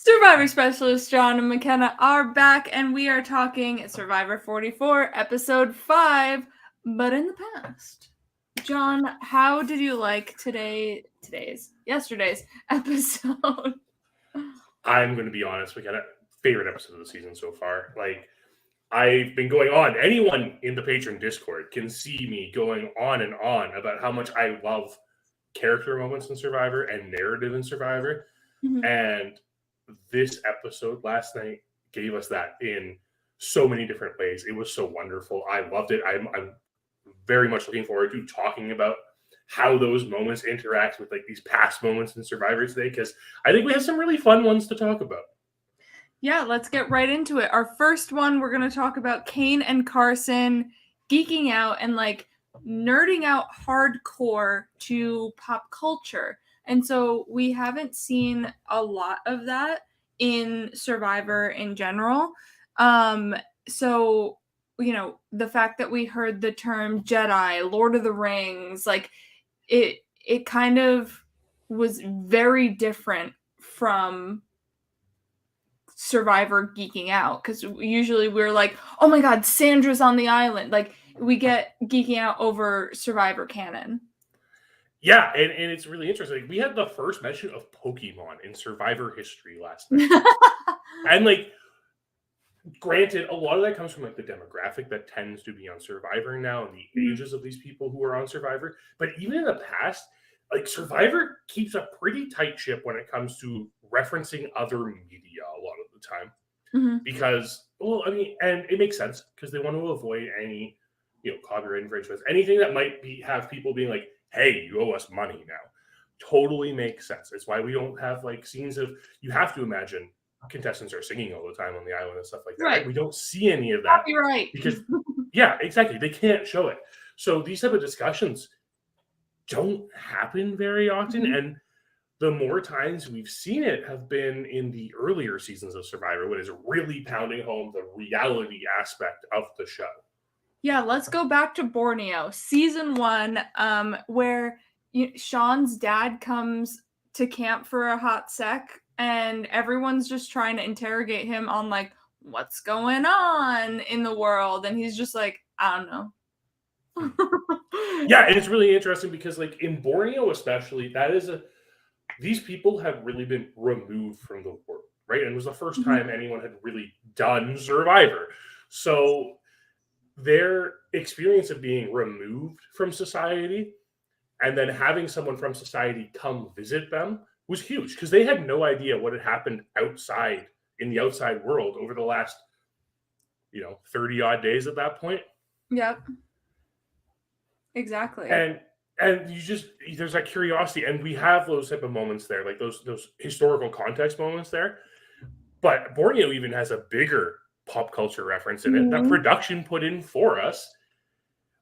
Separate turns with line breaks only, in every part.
Survivor specialist John and McKenna are back, and we are talking Survivor 44, episode 5, but in the past. John, how did you like yesterday's episode?
I'm going to be honest, McKenna, favorite episode of the season so far. Like, I've been going on. Anyone in the patron Discord can see me going on and on about how much I love character moments in Survivor and narrative in Survivor.
Mhm.
And this episode last night gave us that in so many different ways. It was so wonderful. I loved it. I'm very much looking forward to talking about how those moments interact with like these past moments in Survivor today, because I think we have some really fun ones to talk about.
Yeah, let's get right into it. Our first one, we're going to talk about Kane and Carson geeking out and like nerding out hardcore to pop culture. And so we haven't seen a lot of that in Survivor in general. So, you know, the fact that we heard the term Jedi, Lord of the Rings, like it kind of was very different from Survivor geeking out, because usually we're like, oh my god, Sandra's on the island. Like, we get geeking out over Survivor canon.
Yeah, and it's really interesting. We had the first mention of Pokemon in Survivor history last night. And like, granted, a lot of that comes from like the demographic that tends to be on Survivor now and the ages of these people who are on Survivor. But even in the past, like Survivor keeps a pretty tight ship when it comes to referencing other media a lot of the time.
Mm-hmm.
Because, well, I mean, and it makes sense because they want to avoid any, copyright infringements, anything that might have people being like, hey, you owe us money now. Totally makes sense. It's why we don't have like scenes of, you have to imagine contestants are singing all the time on the island and stuff like that. Right? We don't see any of that.
Copyright.
Because, yeah, exactly. They can't show it. So these type of discussions don't happen very often.
Mm-hmm.
And the more times we've seen it have been in the earlier seasons of Survivor, when it's really pounding home the reality aspect of the show.
Yeah, let's go back to Borneo, season 1, where Sean's dad comes to camp for a hot sec, and everyone's just trying to interrogate him on like, what's going on in the world, and he's just like, I don't know.
Yeah, and it's really interesting because like in Borneo especially, these people have really been removed from the world, right? And it was the first time anyone had really done Survivor. So their experience of being removed from society and then having someone from society come visit them was huge, because they had no idea what had happened outside in the outside world over the last 30 odd days at that point.
Yep, exactly.
And there's that curiosity, and we have those type of moments there, like those historical context moments there. But Borneo even has a bigger pop culture reference in it that production put in for us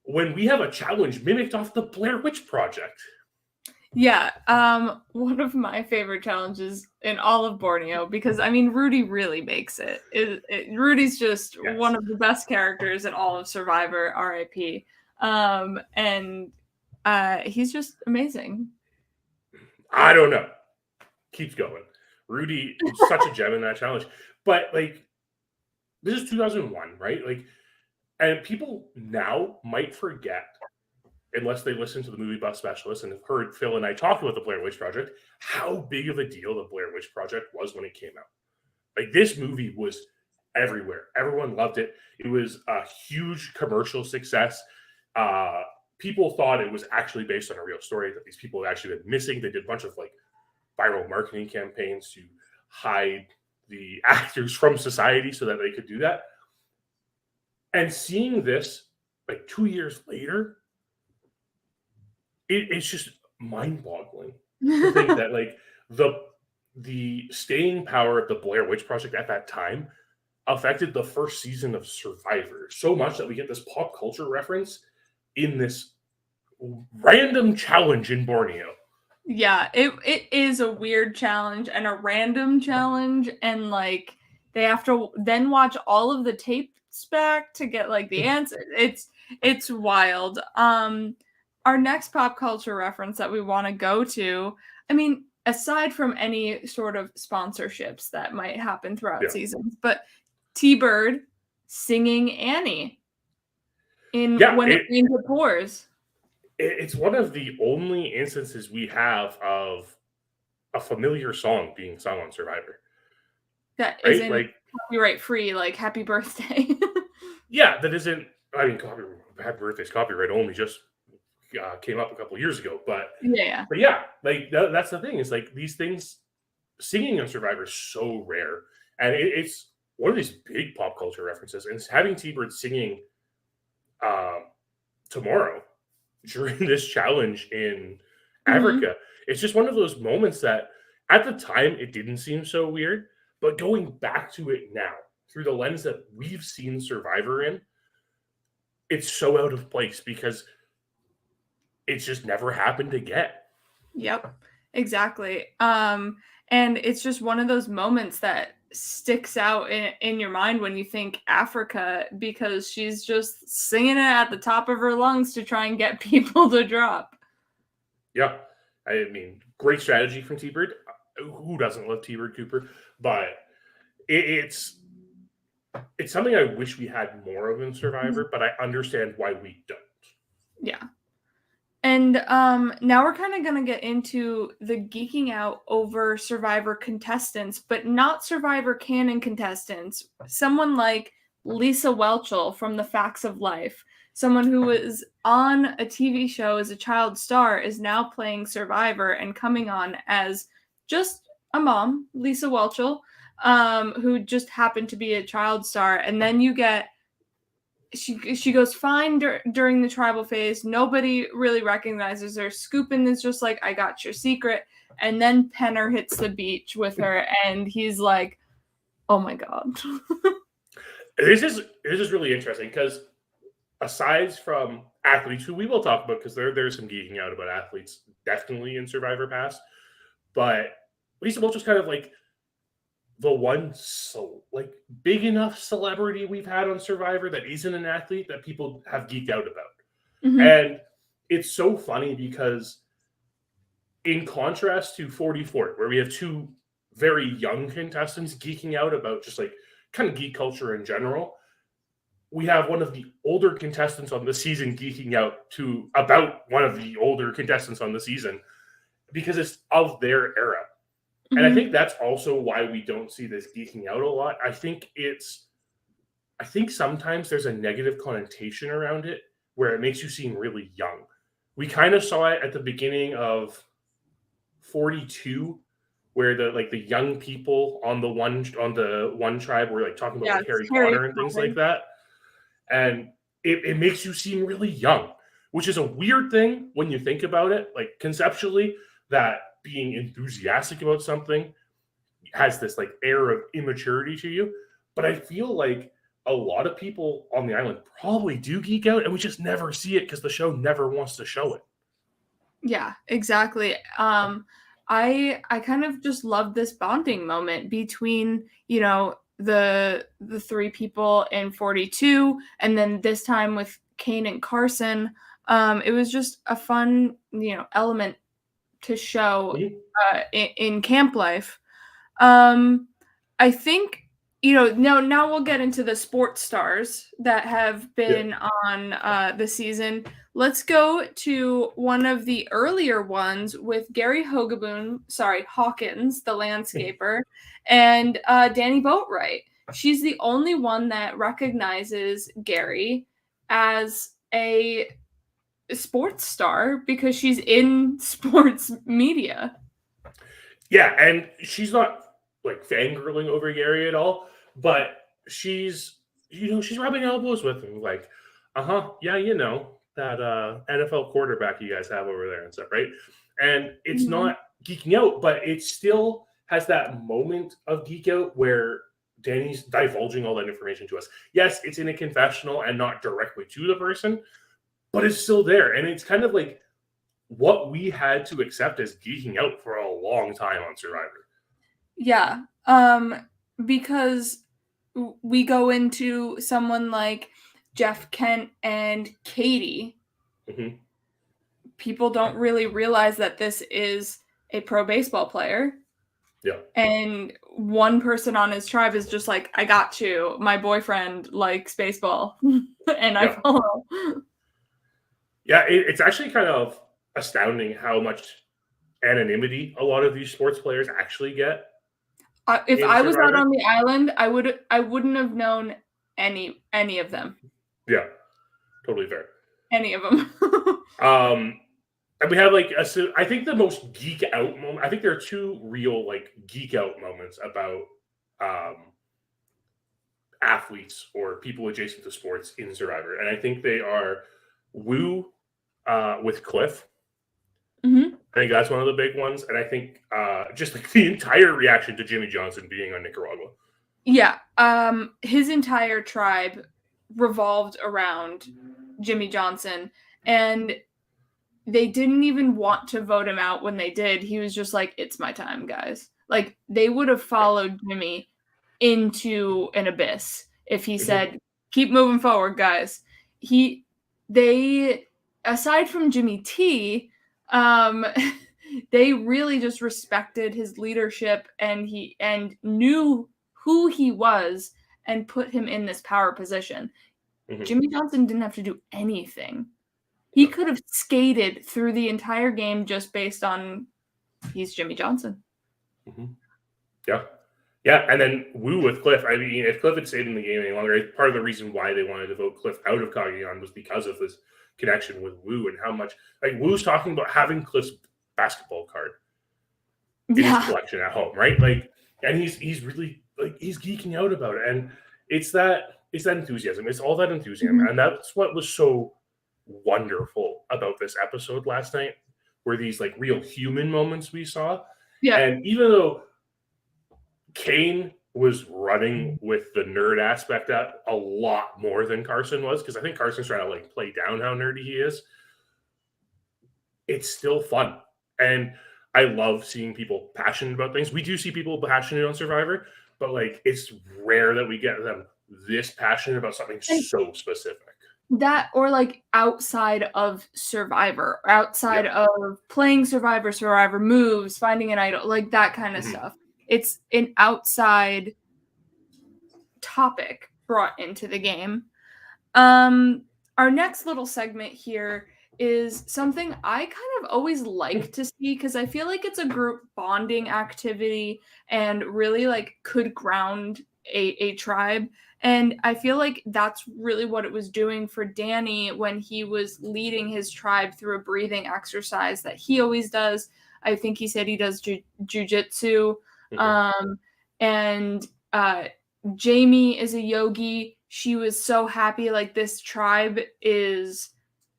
when we have a challenge mimicked off the Blair Witch Project.
Yeah, one of my favorite challenges in all of Borneo, because I mean, Rudy really makes it. Rudy's just one of the best characters in all of Survivor, RIP. And he's just amazing.
I don't know. Keeps going. Rudy is such a gem in that challenge. But like, this is 2001, right? Like, and people now might forget, unless they listen to the Movie Buff Specialist and have heard Phil and I talk about the Blair Witch Project, how big of a deal the Blair Witch Project was when it came out. Like, this movie was everywhere. Everyone loved it. It was a huge commercial success. People thought it was actually based on a real story, that these people had actually been missing. They did a bunch of like viral marketing campaigns to hide the actors from society so that they could do that. And seeing this like 2 years later, it's just mind-boggling to think that like the staying power of the Blair Witch Project at that time affected the first season of Survivor so much that we get this pop culture reference in this random challenge in Borneo.
Yeah, it is a weird challenge and a random challenge, and like they have to then watch all of the tapes back to get like the answer. It's wild. Our next pop culture reference that we want to go to, I mean, aside from any sort of sponsorships that might happen throughout seasons, but T-Bird singing Annie in When It Rains It Pours.
It's one of the only instances we have of a familiar song being sung on Survivor.
That isn't copyright free, like Happy Birthday.
Yeah, that isn't, I mean, Happy Birthday's copyright only just came up a couple years ago, but yeah, like that's the thing, is like these things, singing on Survivor is so rare, and it's one of these big pop culture references, and having T-Bird singing tomorrow during this challenge in Africa, it's just one of those moments that at the time it didn't seem so weird, but going back to it now through the lens that we've seen Survivor in, it's so out of place because it's just never happened again.
Yep, exactly. And it's just one of those moments that sticks out in your mind when you think Africa, because she's just singing it at the top of her lungs to try and get people to drop.
Yeah, I mean, great strategy from T-Bird. Who doesn't love T-Bird Cooper? But it's something I wish we had more of in Survivor, but I understand why we don't.
Yeah. And now we're kind of going to get into the geeking out over Survivor contestants, but not Survivor canon contestants. Someone like Lisa Whelchel from The Facts of Life, someone who was on a TV show as a child star, is now playing Survivor and coming on as just a mom, Lisa Whelchel, who just happened to be a child star. And then you get she goes fine during the tribal phase. Nobody really recognizes her. Scoopin is just like, I got your secret. And then Penner hits the beach with her, and he's like, oh my God.
This is really interesting because aside from athletes, who we will talk about, because there's some geeking out about athletes definitely in Survivor Pass, but Lisa Whelchel's kind of like the one big enough celebrity we've had on Survivor that isn't an athlete that people have geeked out about. And it's so funny because in contrast to 44, where we have two very young contestants geeking out about just like kind of geek culture in general, we have one of the older contestants on the season geeking out about one of the older contestants on the season because it's of their era. And I think that's also why we don't see this geeking out a lot. I think sometimes there's a negative connotation around it where it makes you seem really young. We kind of saw it at the beginning of 42, where the young people on the one tribe were like talking about like Harry Potter and things like that. And it makes you seem really young, which is a weird thing when you think about it, like conceptually, that being enthusiastic about something has this like air of immaturity to you. But I feel like a lot of people on the island probably do geek out, and we just never see it because the show never wants to show it.
Yeah, exactly. I kind of just love this bonding moment between, the three people in 42, and then this time with Kane and Carson. It was just a fun, element to show in camp life. I think, now we'll get into the sports stars that have been on the season. Let's go to one of the earlier ones with Gary Hawkins, the landscaper, and Danny Boatwright. She's the only one that recognizes Gary as a sports star because she's in sports media.
Yeah, and she's not like fangirling over Gary at all, but she's rubbing elbows with him, like, that NFL quarterback you guys have over there and stuff, right? And it's not geeking out, but it still has that moment of geek out where Danny's divulging all that information to us. Yes, it's in a confessional and not directly to the person, but it's still there. And it's kind of like what we had to accept as geeking out for a long time on Survivor.
Yeah. Because we go into someone like Jeff Kent and Katie. People don't really realize that this is a pro baseball player.
Yeah.
And one person on his tribe is just like, I got you. My boyfriend likes baseball and I follow.
Yeah, it's actually kind of astounding how much anonymity a lot of these sports players actually get.
If
In
I was out
Survivor?
on the island, I wouldn't have known any of them.
Yeah, totally fair.
Any of them.
And we have like I think the most geek out moment. I think there are two real like geek out moments about athletes or people adjacent to sports in Survivor, and I think they are Woo with Cliff.
Mm-hmm.
I think that's one of the big ones, and I think just like the entire reaction to Jimmy Johnson being on Nicaragua.
Yeah, his entire tribe revolved around Jimmy Johnson, and they didn't even want to vote him out when they did. He was just like, it's my time, guys. Like, they would have followed Jimmy into an abyss if he said, keep moving forward, guys. They, aside from Jimmy T, they really just respected his leadership and knew who he was and put him in this power position. Jimmy Johnson didn't have to do anything. He could have skated through the entire game just based on he's Jimmy Johnson.
Yeah. Yeah, and then Woo with Cliff. I mean, if Cliff had stayed in the game any longer, part of the reason why they wanted to vote Cliff out of Cagayan was because of this connection with Woo and how much, like, Woo's talking about having Cliff's basketball card in his collection at home, right? Like, and he's really, like, he's geeking out about it. And it's that enthusiasm. It's all that enthusiasm. And that's what was so wonderful about this episode last night, were these, like, real human moments we saw.
Yeah.
And even though Kane was running with the nerd aspect up a lot more than Carson was, because I think Carson's trying to like play down how nerdy he is. It's still fun. And I love seeing people passionate about things. We do see people passionate on Survivor, but like it's rare that we get them this passionate about something so specific.
That, or like outside of Survivor, outside of playing Survivor moves, finding an idol, like that kind of stuff. It's an outside topic brought into the game. Our next little segment here is something I kind of always like to see because I feel like it's a group bonding activity and really like could ground a tribe. And I feel like that's really what it was doing for Danny when he was leading his tribe through a breathing exercise that he always does. I think he said he does jujitsu. And Jamie is a yogi. She was so happy. Like, this tribe is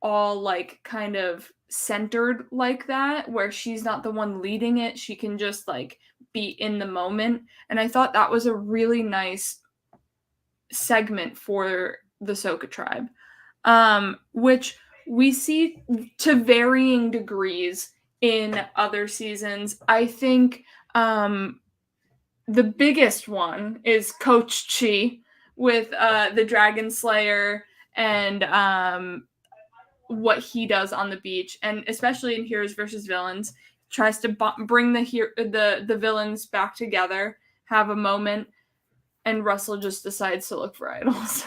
all like kind of centered like that, where she's not the one leading it. She can just like be in the moment. And I thought that was a really nice segment for the Soka tribe, which we see to varying degrees in other seasons. I think the biggest one is Coach Chi with the Dragon Slayer and what he does on the beach, and especially in Heroes versus Villains, tries to bring the villains back together, have a moment, and Russell just decides to look for idols.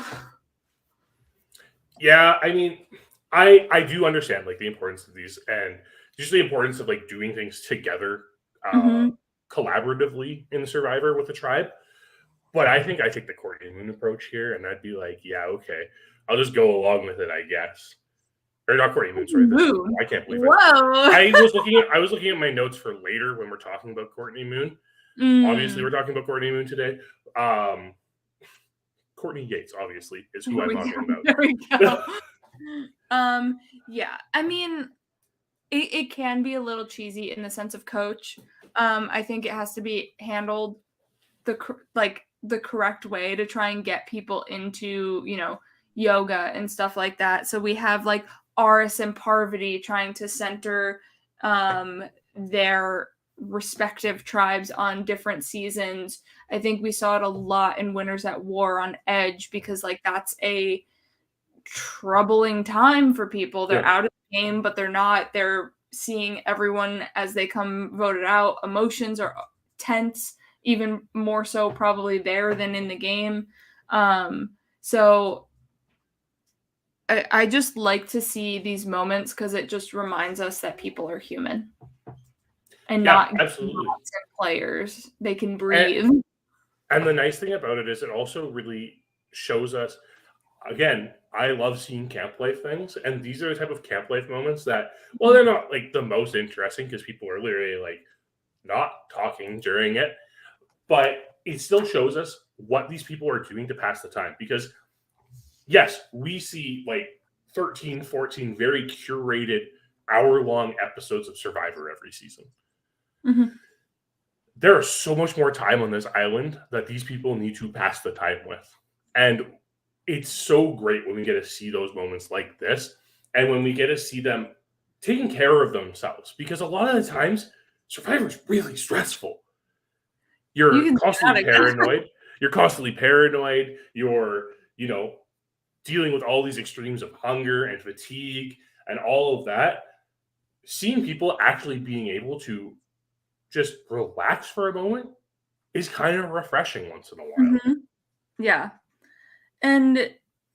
Yeah, I mean, I do understand like the importance of these, and just the importance of like doing things together collaboratively in Survivor with the tribe. But I think I take the Courtney Moon approach here, and I'd be like, yeah, okay, I'll just go along with it, I guess. Or not Courtney Moon, sorry. I can't believe it. I was looking at my notes for later when we're talking about Courtney Moon. Obviously, we're talking about Courtney Moon today. Courtney Yates, obviously, is who I'm talking about.
There we go. Yeah, I mean, it can be a little cheesy in the sense of Coach. I think it has to be handled the correct way to try and get people into, yoga and stuff like that. So we have like Aris and Parvati trying to center their respective tribes on different seasons. I think we saw it a lot in Winners at War on Edge, because like that's a troubling time for people. They're out of the game, but they're seeing everyone as they come voted out. Emotions are tense, even more so probably there than in the game. So I just like to see these moments because it just reminds us that people are human and not
absolutely.
bots and players. They can breathe.
And the nice thing about it is it also really shows us, again, I love seeing camp life things, and these are the type of camp life moments that, well, they're not like the most interesting because people are literally like not talking during it, but it still shows us what these people are doing to pass the time. Because yes, we see like 13, 14 very curated hour-long episodes of Survivor every season.
Mm-hmm.
There is so much more time on this island that these people need to pass the time with. And it's so great when we get to see those moments like this, and when we get to see them taking care of themselves, because a lot of the times Survivor is really stressful. You're constantly paranoid. You're constantly paranoid. You're, dealing with all these extremes of hunger and fatigue and all of that. Seeing people actually being able to just relax for a moment is kind of refreshing once in a while.
Mm-hmm. Yeah. And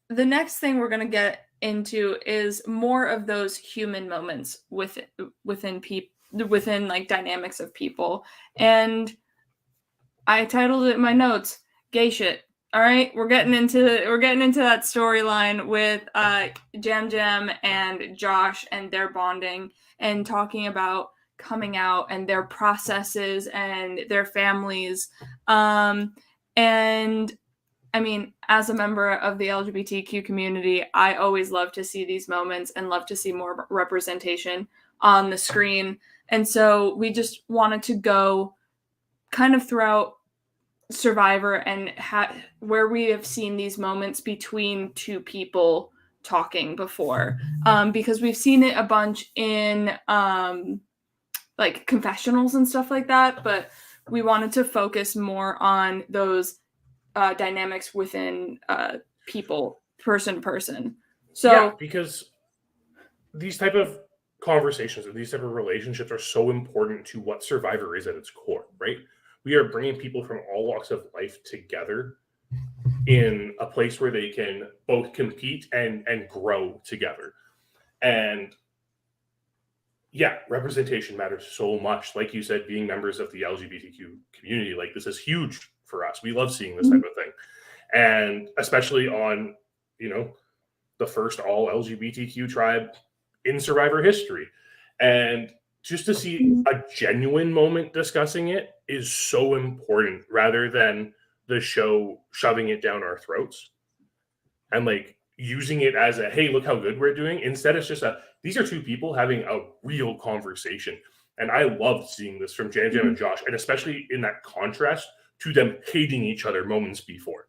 the next thing we're going to get into is more of those human moments within like dynamics of people. And I titled it in my notes, "Gay Shit." All right, we're getting into that storyline with Jam Jam and Josh and their bonding and talking about coming out and their processes and their families. And I mean, as a member of the LGBTQ community, I always love to see these moments and love to see more representation on the screen. And so we just wanted to go kind of throughout Survivor and where we have seen these moments between two people talking before, because we've seen it a bunch in like confessionals and stuff like that, but we wanted to focus more on those dynamics within people, person to person. So
yeah, because these type of conversations and these type of relationships are so important to what Survivor is at its core, right? We are bringing people from all walks of life together in a place where they can both compete and grow together. And yeah, representation matters so much. Like you said, being members of the LGBTQ community, like this is huge for us. We love seeing this type of thing. And especially on, the first all LGBTQ tribe in Survivor history. And just to see a genuine moment discussing it is so important, rather than the show shoving it down our throats and like using it as a, hey, look how good we're doing. Instead, it's just these are two people having a real conversation. And I loved seeing this from Jam Jam and Josh, and especially in that contrast to them hating each other moments before.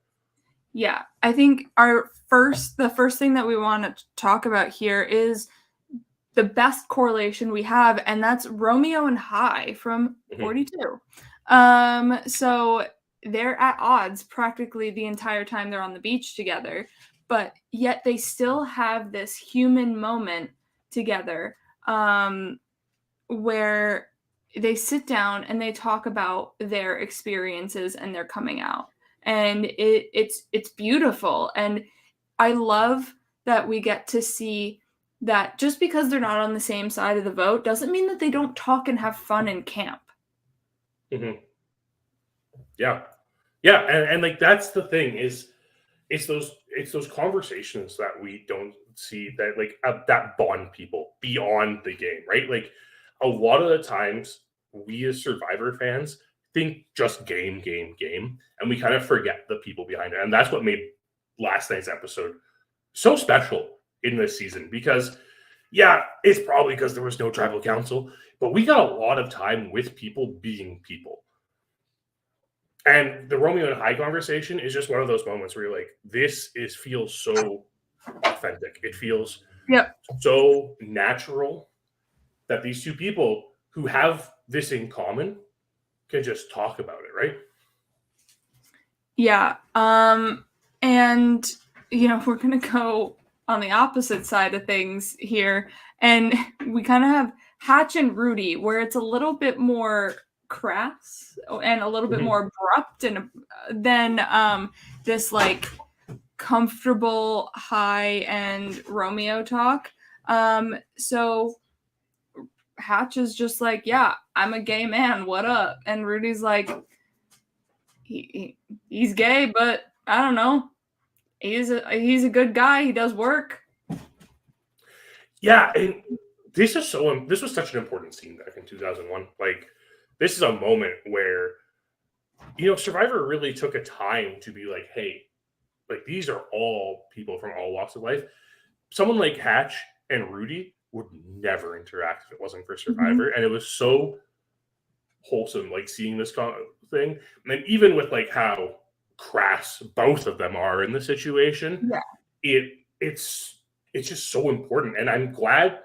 Yeah, I think the first thing that we want to talk about here is the best correlation we have, and that's Romeo and Hai from 42. So they're at odds practically the entire time they're on the beach together, but yet they still have this human moment together, where they sit down and they talk about their experiences and their coming out. And it's beautiful. And I love that we get to see that just because they're not on the same side of the vote doesn't mean that they don't talk and have fun in camp.
Mm-hmm. Yeah. Yeah. And like, that's the thing is it's those conversations that we don't see that like that bond people beyond the game, right? Like a lot of the times we as Survivor fans think just game, and we kind of forget the people behind it. And that's what made last night's episode so special in this season, because yeah, it's probably because there was no tribal council, but we got a lot of time with people being people. And the Romeo and Hai conversation is just one of those moments where you're like, feels so authentic. It feels so natural that these two people who have this in common can just talk about it, right?
Yeah. And we're gonna go on the opposite side of things here, and we kind of have Hatch and Rudy, where it's a little bit more crass and a little bit more abrupt and than this like comfortable high-end Romeo talk. So Hatch is just like, yeah, I'm a gay man, what up? And Rudy's like, he's gay, but I don't know. He's a good guy. He does work.
Yeah, and this was such an important scene back in 2001. Like, this is a moment where, Survivor really took a time to be like, hey, like, these are all people from all walks of life. Someone like Hatch and Rudy would never interact if it wasn't for Survivor. And it was so wholesome, like, seeing this thing. And then even with, like, how crass both of them are in the situation, it's just so important. And I'm glad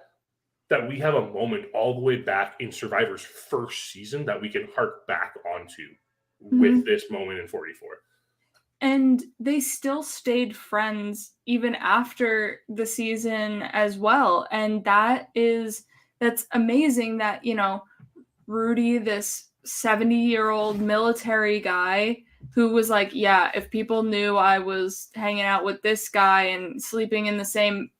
that we have a moment all the way back in Survivor's first season that we can hark back onto with this moment in 44.
And they still stayed friends even after the season as well. And that's amazing that, Rudy, this 70-year-old military guy who was like, yeah, if people knew I was hanging out with this guy and sleeping in the same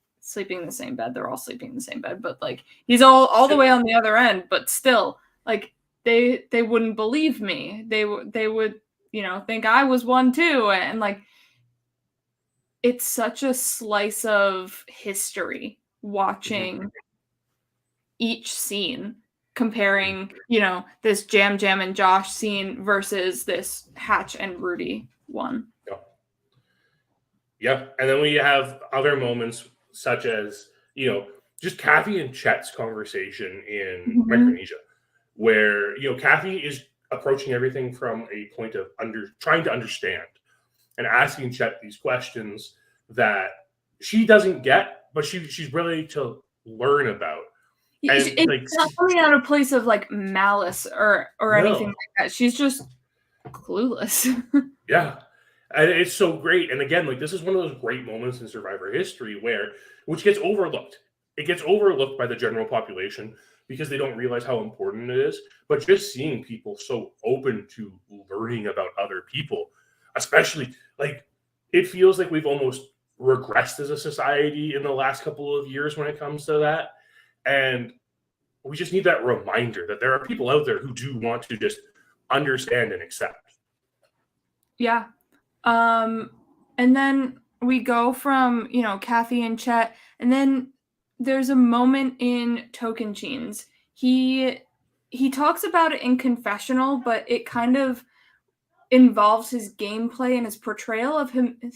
bed, they're all sleeping in the same bed, but like he's all the way on the other end, but still, like they wouldn't believe me. They would think I was one too. And like, it's such a slice of history watching each scene, comparing, this Jam and Josh scene versus this Hatch and Rudy one.
Yeah. And then we have other moments such as, just Kathy and Chet's conversation in Micronesia, where, Kathy is approaching everything from a point of trying to understand and asking Chet these questions that she doesn't get, but she's ready to learn about. And
it's not coming out of a place of like malice or anything like that. She's just clueless.
Yeah. And it's so great. And again, like, this is one of those great moments in Survivor history which gets overlooked. It gets overlooked by the general population because they don't realize how important it is. But just seeing people so open to learning about other people, especially, like, it feels like we've almost regressed as a society in the last couple of years when it comes to that. And we just need that reminder that there are people out there who do want to just understand and accept.
Yeah. And then we go from, Kathy and Chet, and then there's a moment in Tocantins. He talks about it in confessional, but it kind of involves his gameplay and his portrayal of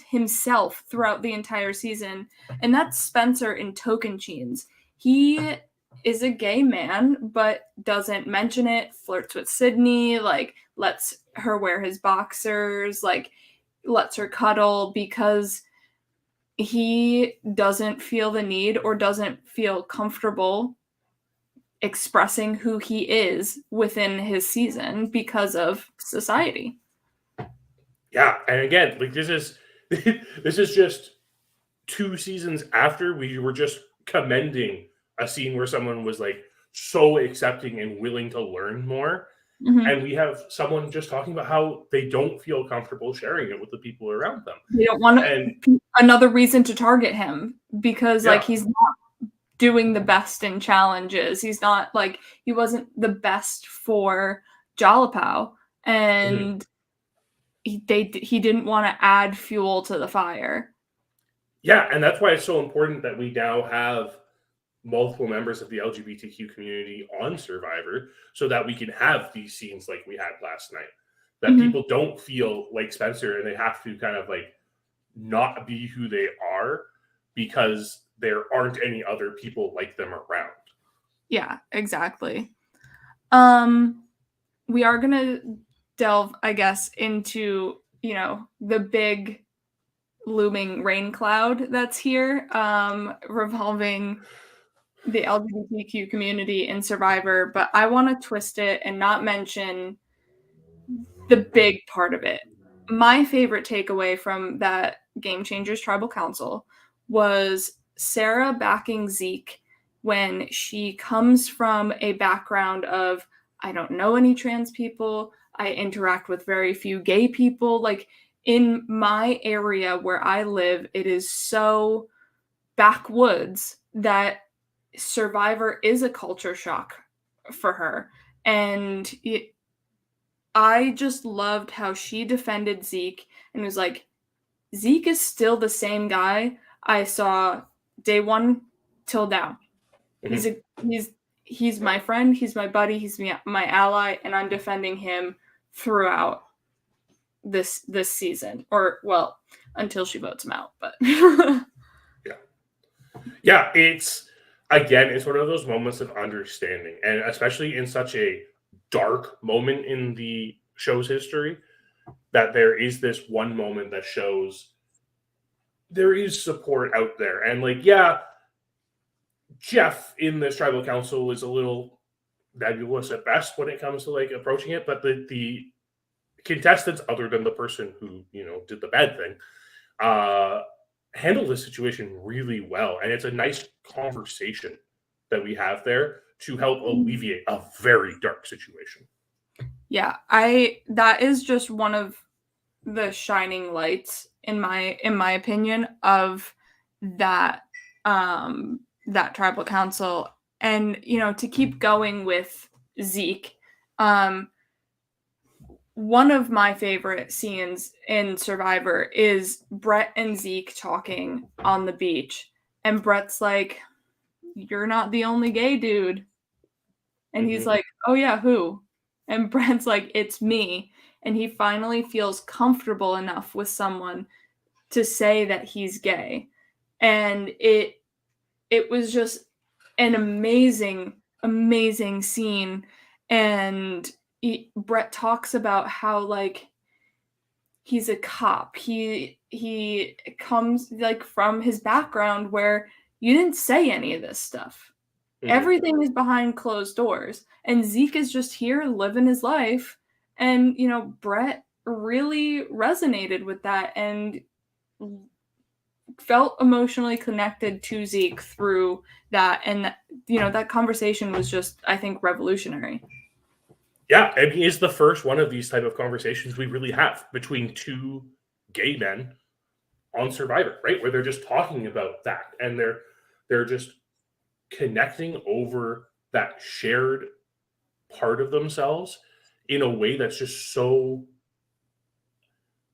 himself throughout the entire season. And that's Spencer in Tocantins. He is a gay man, but doesn't mention it, flirts with Sydney, like lets her wear his boxers, like lets her cuddle because he doesn't feel the need or doesn't feel comfortable expressing who he is within his season because of society.
Yeah, and again, like, this is just 2 seasons after we were just commending a scene where someone was like so accepting and willing to learn more. And we have someone just talking about how they don't feel comfortable sharing it with the people around them.
They don't want another reason to target him because like he's not doing the best in challenges. He's not like, he wasn't the best for Jalapao, and he didn't want to add fuel to the fire.
Yeah, and that's why it's so important that we now have multiple members of the LGBTQ community on Survivor so that we can have these scenes like we had last night. That people don't feel like Spencer and they have to kind of like not be who they are because there aren't any other people like them around.
Yeah, exactly. We are going to delve, I guess, into, the big looming rain cloud that's here, revolving the LGBTQ community in Survivor, but I want to twist it and not mention the big part of it. My favorite takeaway from that Game Changers Tribal Council was Sarah backing Zeke when she comes from a background of, I don't know any trans people, I interact with very few gay people. Like, in my area where I live, it is so backwoods that Survivor is a culture shock for her. And I just loved how she defended Zeke and was like, Zeke is still the same guy I saw day one till now. He's my friend, he's my buddy, he's my ally, and I'm defending him throughout this season, or well, until she votes him out. But
yeah, it's one of those moments of understanding, and especially in such a dark moment in the show's history, that there is this one moment that shows there is support out there. And like, yeah, Jeff in this tribal council is a little nebulous at best when it comes to like approaching it, but the contestants, other than the person who, you know, did the bad thing, handle this situation really well. And it's a nice conversation that we have there to help alleviate a very dark situation.
Yeah, that is just one of the shining lights in my opinion of that that tribal council. And, you know, to keep going with Zeke, one of my favorite scenes in Survivor is Brett and Zeke talking on the beach. And Brett's like, "You're not the only gay dude." And he's like, "Oh yeah, who?" And Brett's like, "It's me." And he finally feels comfortable enough with someone to say that he's gay. And it was just an amazing, amazing scene. And Brett talks about how, like, he's a cop. He comes, like, from his background where you didn't say any of this stuff. Everything is behind closed doors. And Zeke is just here living his life. And, you know, Brett really resonated with that and felt emotionally connected to Zeke through that. And, you know, that conversation was just, I think, revolutionary.
Yeah, I mean, it's the first one of these type of conversations we really have between two gay men on Survivor, right? Where they're just talking about that, and they're just connecting over that shared part of themselves in a way that's just so,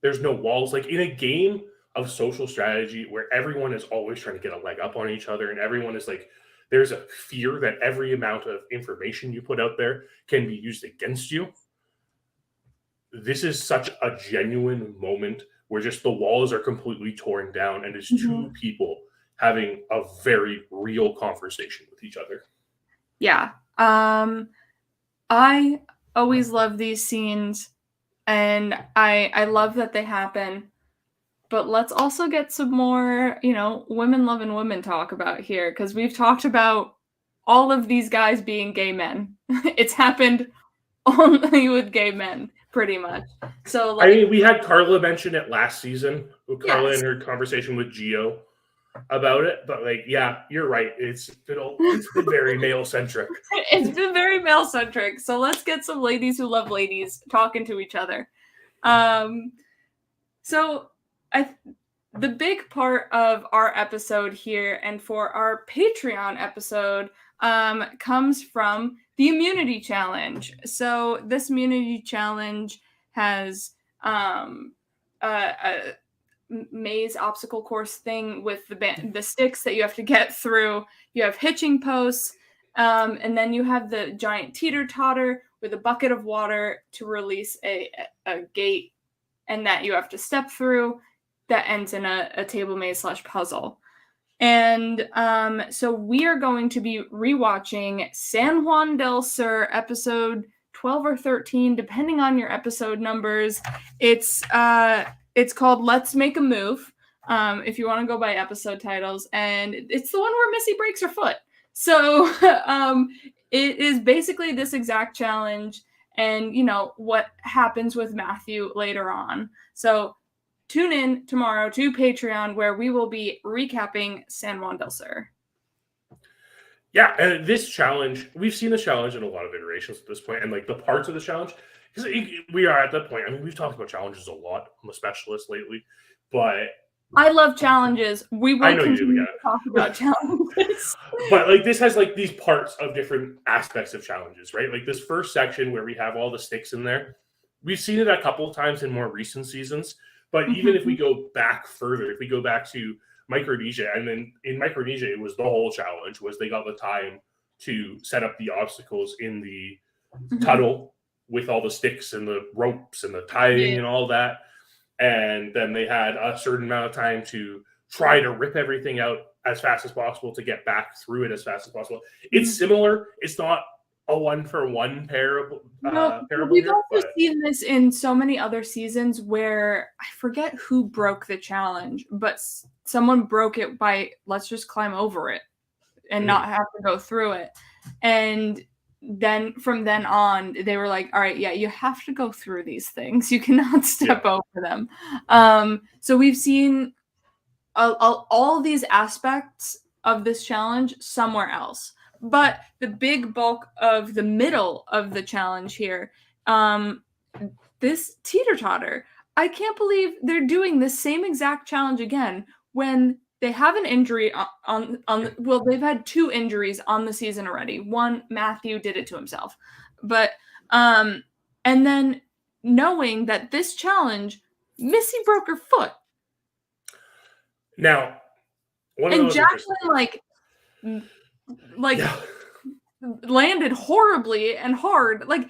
there's no walls. Like in a game of social strategy where everyone is always trying to get a leg up on each other and everyone is like, there's a fear that every amount of information you put out there can be used against you. This is such a genuine moment where just the walls are completely torn down and it's two people having a very real conversation with each other.
Yeah. I always love these scenes and I love that they happen. But let's also get some more, you know, women loving women talk about here, because we've talked about all of these guys being gay men. It's happened only with gay men, pretty much. So, like,
I mean, we had Carla mention it last season. Carla in her conversation with Gio about it, but like, yeah, you're right. It's been very male centric.
It's been very male centric. So let's get some ladies who love ladies talking to each other. So the big part of our episode here and for our Patreon episode comes from the immunity challenge. So this immunity challenge has a maze obstacle course thing with the sticks that you have to get through. You have hitching posts, and then you have the giant teeter-totter with a bucket of water to release a gate, and that you have to step through. That ends in a table maze / puzzle. And so we are going to be rewatching San Juan del Sur episode 12 or 13, depending on your episode numbers. It's called Let's Make a Move, if you want to go by episode titles. And it's the one where Missy breaks her foot. So it is basically this exact challenge and, you know, what happens with Matthew later on. So tune in tomorrow to Patreon, where we will be recapping San Juan del Sur.
Yeah, and this challenge, we've seen this challenge in a lot of iterations at this point, and like the parts of the challenge, because we are at that point. I mean, we've talked about challenges a lot on the specialist lately, but
I love challenges. We
I
will
know you do,
continue to
yeah.
talk about challenges.
But like this has like these parts of different aspects of challenges, right? Like this first section where we have all the sticks in there, we've seen it a couple of times in more recent seasons. But even if we
Mhm.
go back further, if we go back to Micronesia, and then in Micronesia, it was the whole challenge was they got the time to set up the obstacles in the
Mhm.
tunnel with all the sticks and the ropes and the
Yeah.
tying and all that. And then they had a certain amount of time to try to rip everything out as fast as possible to get back through it as fast as possible. It's
Mhm.
similar. It's not a one-for-one
No,
parable
we've
here,
also
but
seen this in so many other seasons where I forget who broke the challenge, but someone broke it by let's just climb over it and not have to go through it. And then from then on, they were like, all right, yeah, you have to go through these things. You cannot step
yeah.
over them. So we've seen all these aspects of this challenge somewhere else. But the big bulk of the middle of the challenge here, um, this teeter-totter, I can't believe they're doing the same exact challenge again when they have an injury on well, they've had 2 injuries on the season already. One, Matthew did it to himself. But and then knowing that this challenge, Missy broke her foot.
Now, one of the
And
most interesting
Jacqueline
things.
like
Yeah.
landed horribly and hard. Like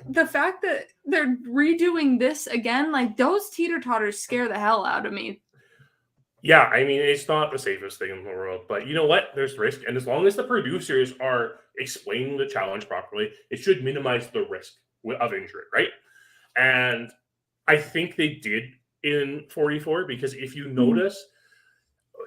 the fact that they're redoing this again, like those teeter totters scare the hell out of me.
Yeah, I mean, it's not the safest thing in the world, but you know what? There's risk, and as long as the producers are explaining the challenge properly, it should minimize the risk of injury, right? And I think they did in 44 because if you
Mhm.
notice,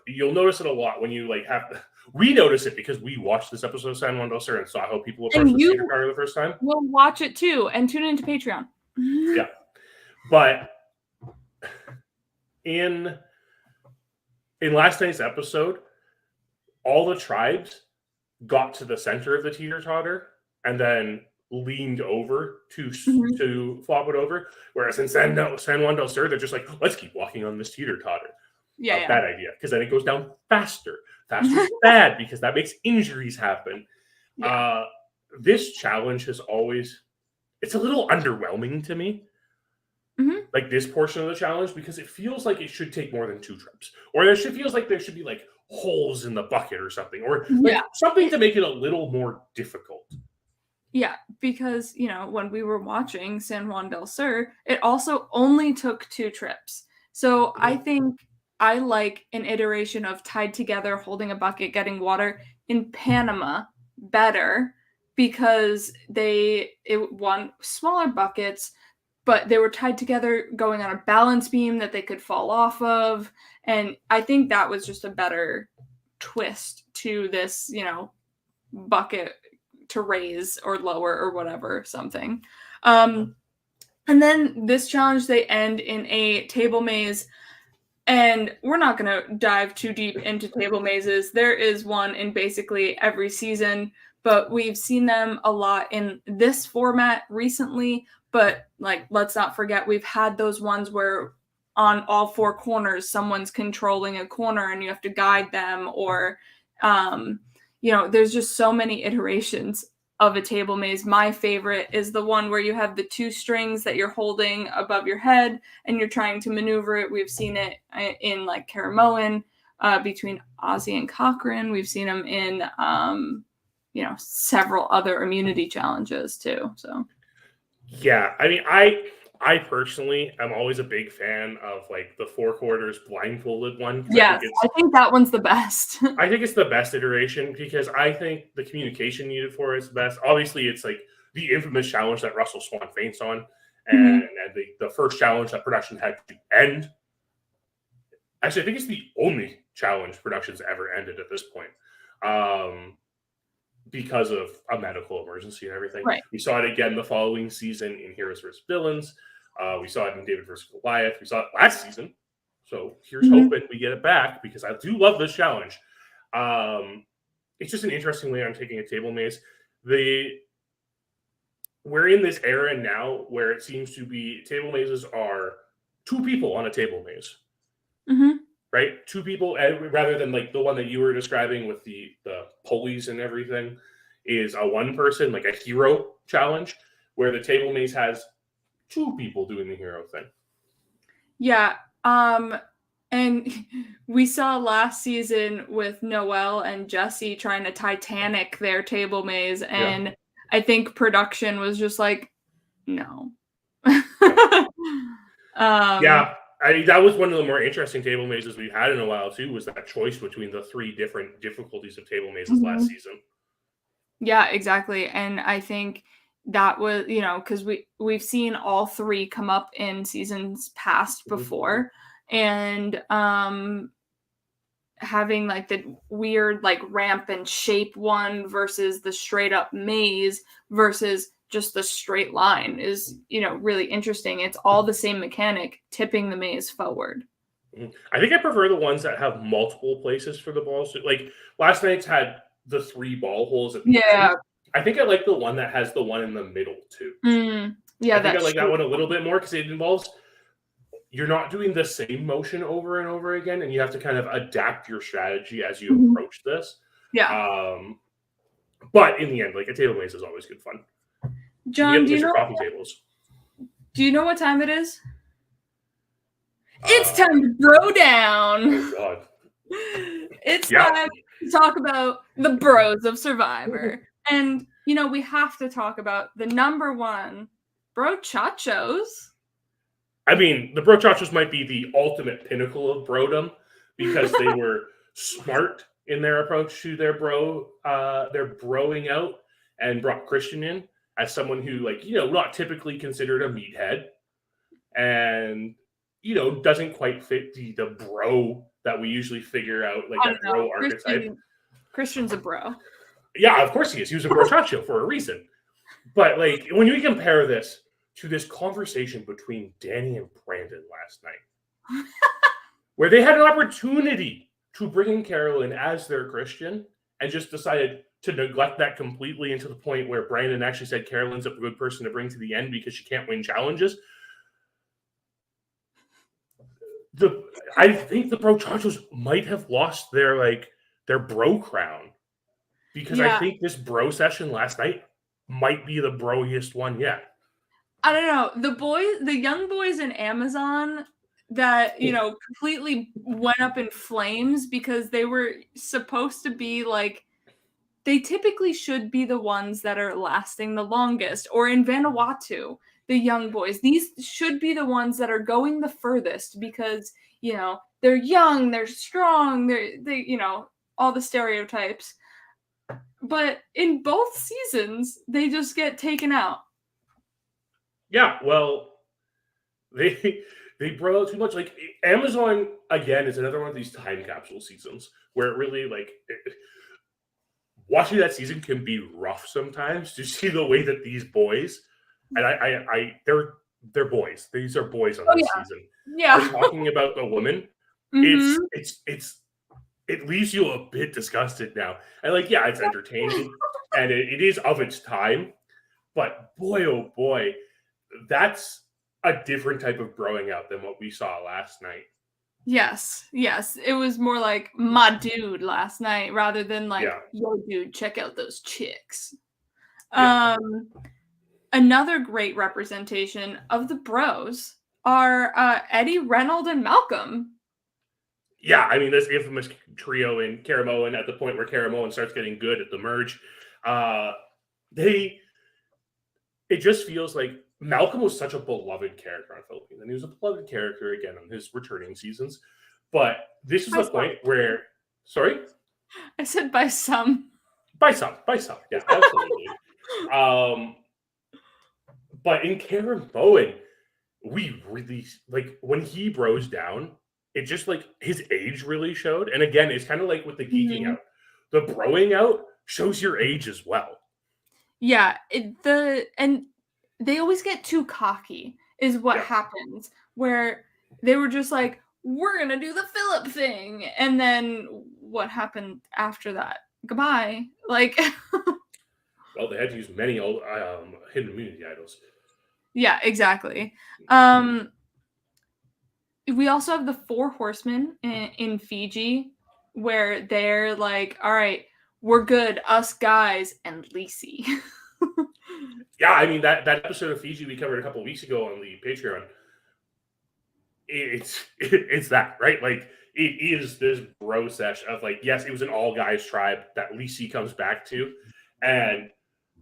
you'll notice it a lot when you like have. We notice it because we watched this episode of San Juan del Sur and saw how people approach
And
the cedar
you
car the first time.
will watch it too and tune into Patreon.
Yeah, but in last night's episode, all the tribes got to the center of the teeter totter and then leaned over
Mhm.
to flop it over. Whereas in San Juan del Sur, they're just like, let's keep walking on this teeter totter.
Yeah,
Bad idea because then it goes down faster. Faster's bad because that makes injuries happen.
yeah.
Uh, this challenge has always, it's a little underwhelming to me,
Mhm.
like this portion of the challenge, because it feels like it should take more than 2 trips. Or there should feels like there should be like holes in the bucket or something. Or like
Yeah.
something to make it a little more difficult.
Yeah, because, when we were watching San Juan del Sur, it also only took 2 trips. So I
Mhm.
think I like an iteration of tied together, holding a bucket, getting water in Panama better because it won smaller buckets, but they were tied together going on a balance beam that they could fall off of. And I think that was just a better twist to this, bucket to raise or lower or whatever, something. And then this challenge, they end in a table maze. And we're not going to dive too deep into table mazes. There is one in basically every season, but we've seen them a lot in this format recently. But like, let's not forget, we've had those ones where on all 4 corners, someone's controlling a corner and you have to guide them, or, there's just so many iterations of a table maze. My favorite is the one where you have the 2 strings that you're holding above your head and you're trying to maneuver it. We've seen it in like Caramoan, between Ozzy and Cochrane. We've seen them in, several other immunity challenges too. So
Yeah, I mean, I personally am always a big fan of like the 4 quarters blindfolded one because
yes, I think that one's the best.
I think it's the best iteration because I think the communication needed for it is the best. Obviously, it's like the infamous challenge that Russell Swan faints on, and,
Mhm.
and the first challenge that production had to end. Actually, I think it's the only challenge production's ever ended at this point, because of a medical emergency and everything.
Right.
We saw it again the following season in Heroes vs. Villains. We saw it in David vs. Goliath. We saw it last season. So here's
Mhm.
hoping we get it back because I do love this challenge. Um, it's just an interesting way I'm taking a table maze. We're in this era now where it seems to be table mazes are 2 people on a table maze, right? 2 people, rather than like the one that you were describing with the pulleys and everything, is a 1 person, like a hero challenge, where the table maze has 2 people doing the hero thing.
Yeah. And we saw last season with Noelle and Jesse trying to Titanic their table maze, and I think production was just like, no.
Yeah, that was one of the more interesting table mazes we've had in a while too. Was that choice between the 3 different difficulties of table mazes last season?
Yeah, exactly. And I think that was, because we've seen all 3 come up in seasons past before, and having like the weird like ramp and shape one versus the straight up maze versus just the straight line is, really interesting. It's all the same mechanic, tipping the maze forward.
I think I prefer the ones that have multiple places for the balls. Like last night's had the 3 ball holes at the end. I think I like the one that has the one in the middle too.
Yeah,
I think I like that one a little bit more because it involves, you're not doing the same motion over and over again, and you have to kind of adapt your strategy as you approach this.
Yeah.
But in the end, like a table maze is always good fun.
John,
do you know coffee tables?
Do you know what time it is? It's time to bro down.
Oh God.
It's time to talk about the bros of Survivor. And, we have to talk about the number 1 brochachos.
I mean, the brochachos might be the ultimate pinnacle of brodom because they were smart in their approach to their broing out, and brought Christian in as someone who, like, not typically considered a meathead, and doesn't quite fit the bro that we usually figure out, like that bro archetype.
Christian's a bro.
Yeah, of course he is. He was a brochacho for a reason. But like when you compare this to this conversation between Danny and Brandon last night, where they had an opportunity to bring in Carolyn as their Christian and just decided to neglect that completely, into the point where Brandon actually said Carolyn's a good person to bring to the end because she can't win challenges. I think the brochachos might have lost their bro crown, because I think this bro session last night might be the broiest one yet.
I don't know. The young boys in Amazon that, completely went up in flames because they were supposed to be like, they typically should be the ones that are lasting the longest. Or in Vanuatu, the young boys, these should be the ones that are going the furthest because, they're young, they're strong, they all the stereotypes. But in both seasons, they just get taken out.
Yeah, well, they bro out too much. Like Amazon again is another one of these time capsule seasons where it really watching that season can be rough sometimes to see the way that these boys, and they're boys. These are boys on this season.
Yeah,
are talking about the woman. It leaves you a bit disgusted now. And it's entertaining and it is of its time, but boy, oh boy, that's a different type of broing out than what we saw last night.
Yes. It was more like my dude last night rather than yo dude, check out those chicks. Yeah. Another great representation of the bros are Eddie, Reynolds, and Malcolm.
Yeah, I mean, this infamous trio in Caramoan at the point where Caramoan starts getting good at the merge. It just feels like Malcolm was such a beloved character on Philippines, and he was a beloved character again on his returning seasons. But this is the point where, sorry?
I said by some.
By some, yeah, absolutely. But in Caramoan, we really, when he bros down, it just his age really showed. And again, it's kind of like with the geeking out. The broing out shows your age as well.
Yeah, and they always get too cocky is what happens, where they were just like, we're going to do the Philip thing. And then what happened after that? goodbye. Like,
Well, they had to use many hidden immunity idols.
yeah, exactly. We also have the Four Horsemen in Fiji, where they're like, all right, we're good, us guys, and Lisi.
Yeah, I mean that episode of Fiji we covered a couple weeks ago on the Patreon. It's that, right? Like it is this bro sesh of like, yes, it was an all guys tribe that Lisi comes back to,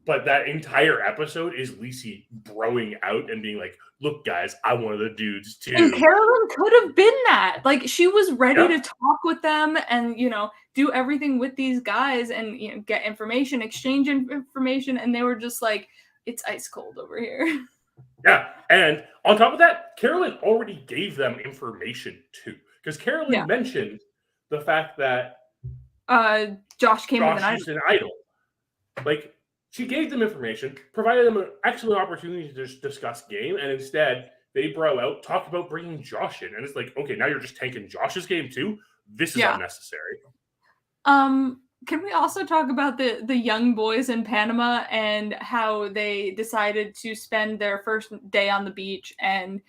but that entire episode is Lisi broing out and being like, look, guys, I'm one of the dudes too.
And Carolyn could have been that. Like, she was ready to talk with them and, do everything with these guys and, get information, exchange information. And they were just like, it's ice cold over here.
Yeah. And on top of that, Carolyn already gave them information too. Because Carolyn mentioned the fact that
Josh came with
an idol. Like, she gave them information, provided them an excellent opportunity to discuss game, and instead they bro out, talked about bringing Josh in, and it's like, okay, now you're just tanking Josh's game too? This is unnecessary.
Can we also talk about the young boys in Panama and how they decided to spend their first day on the beach and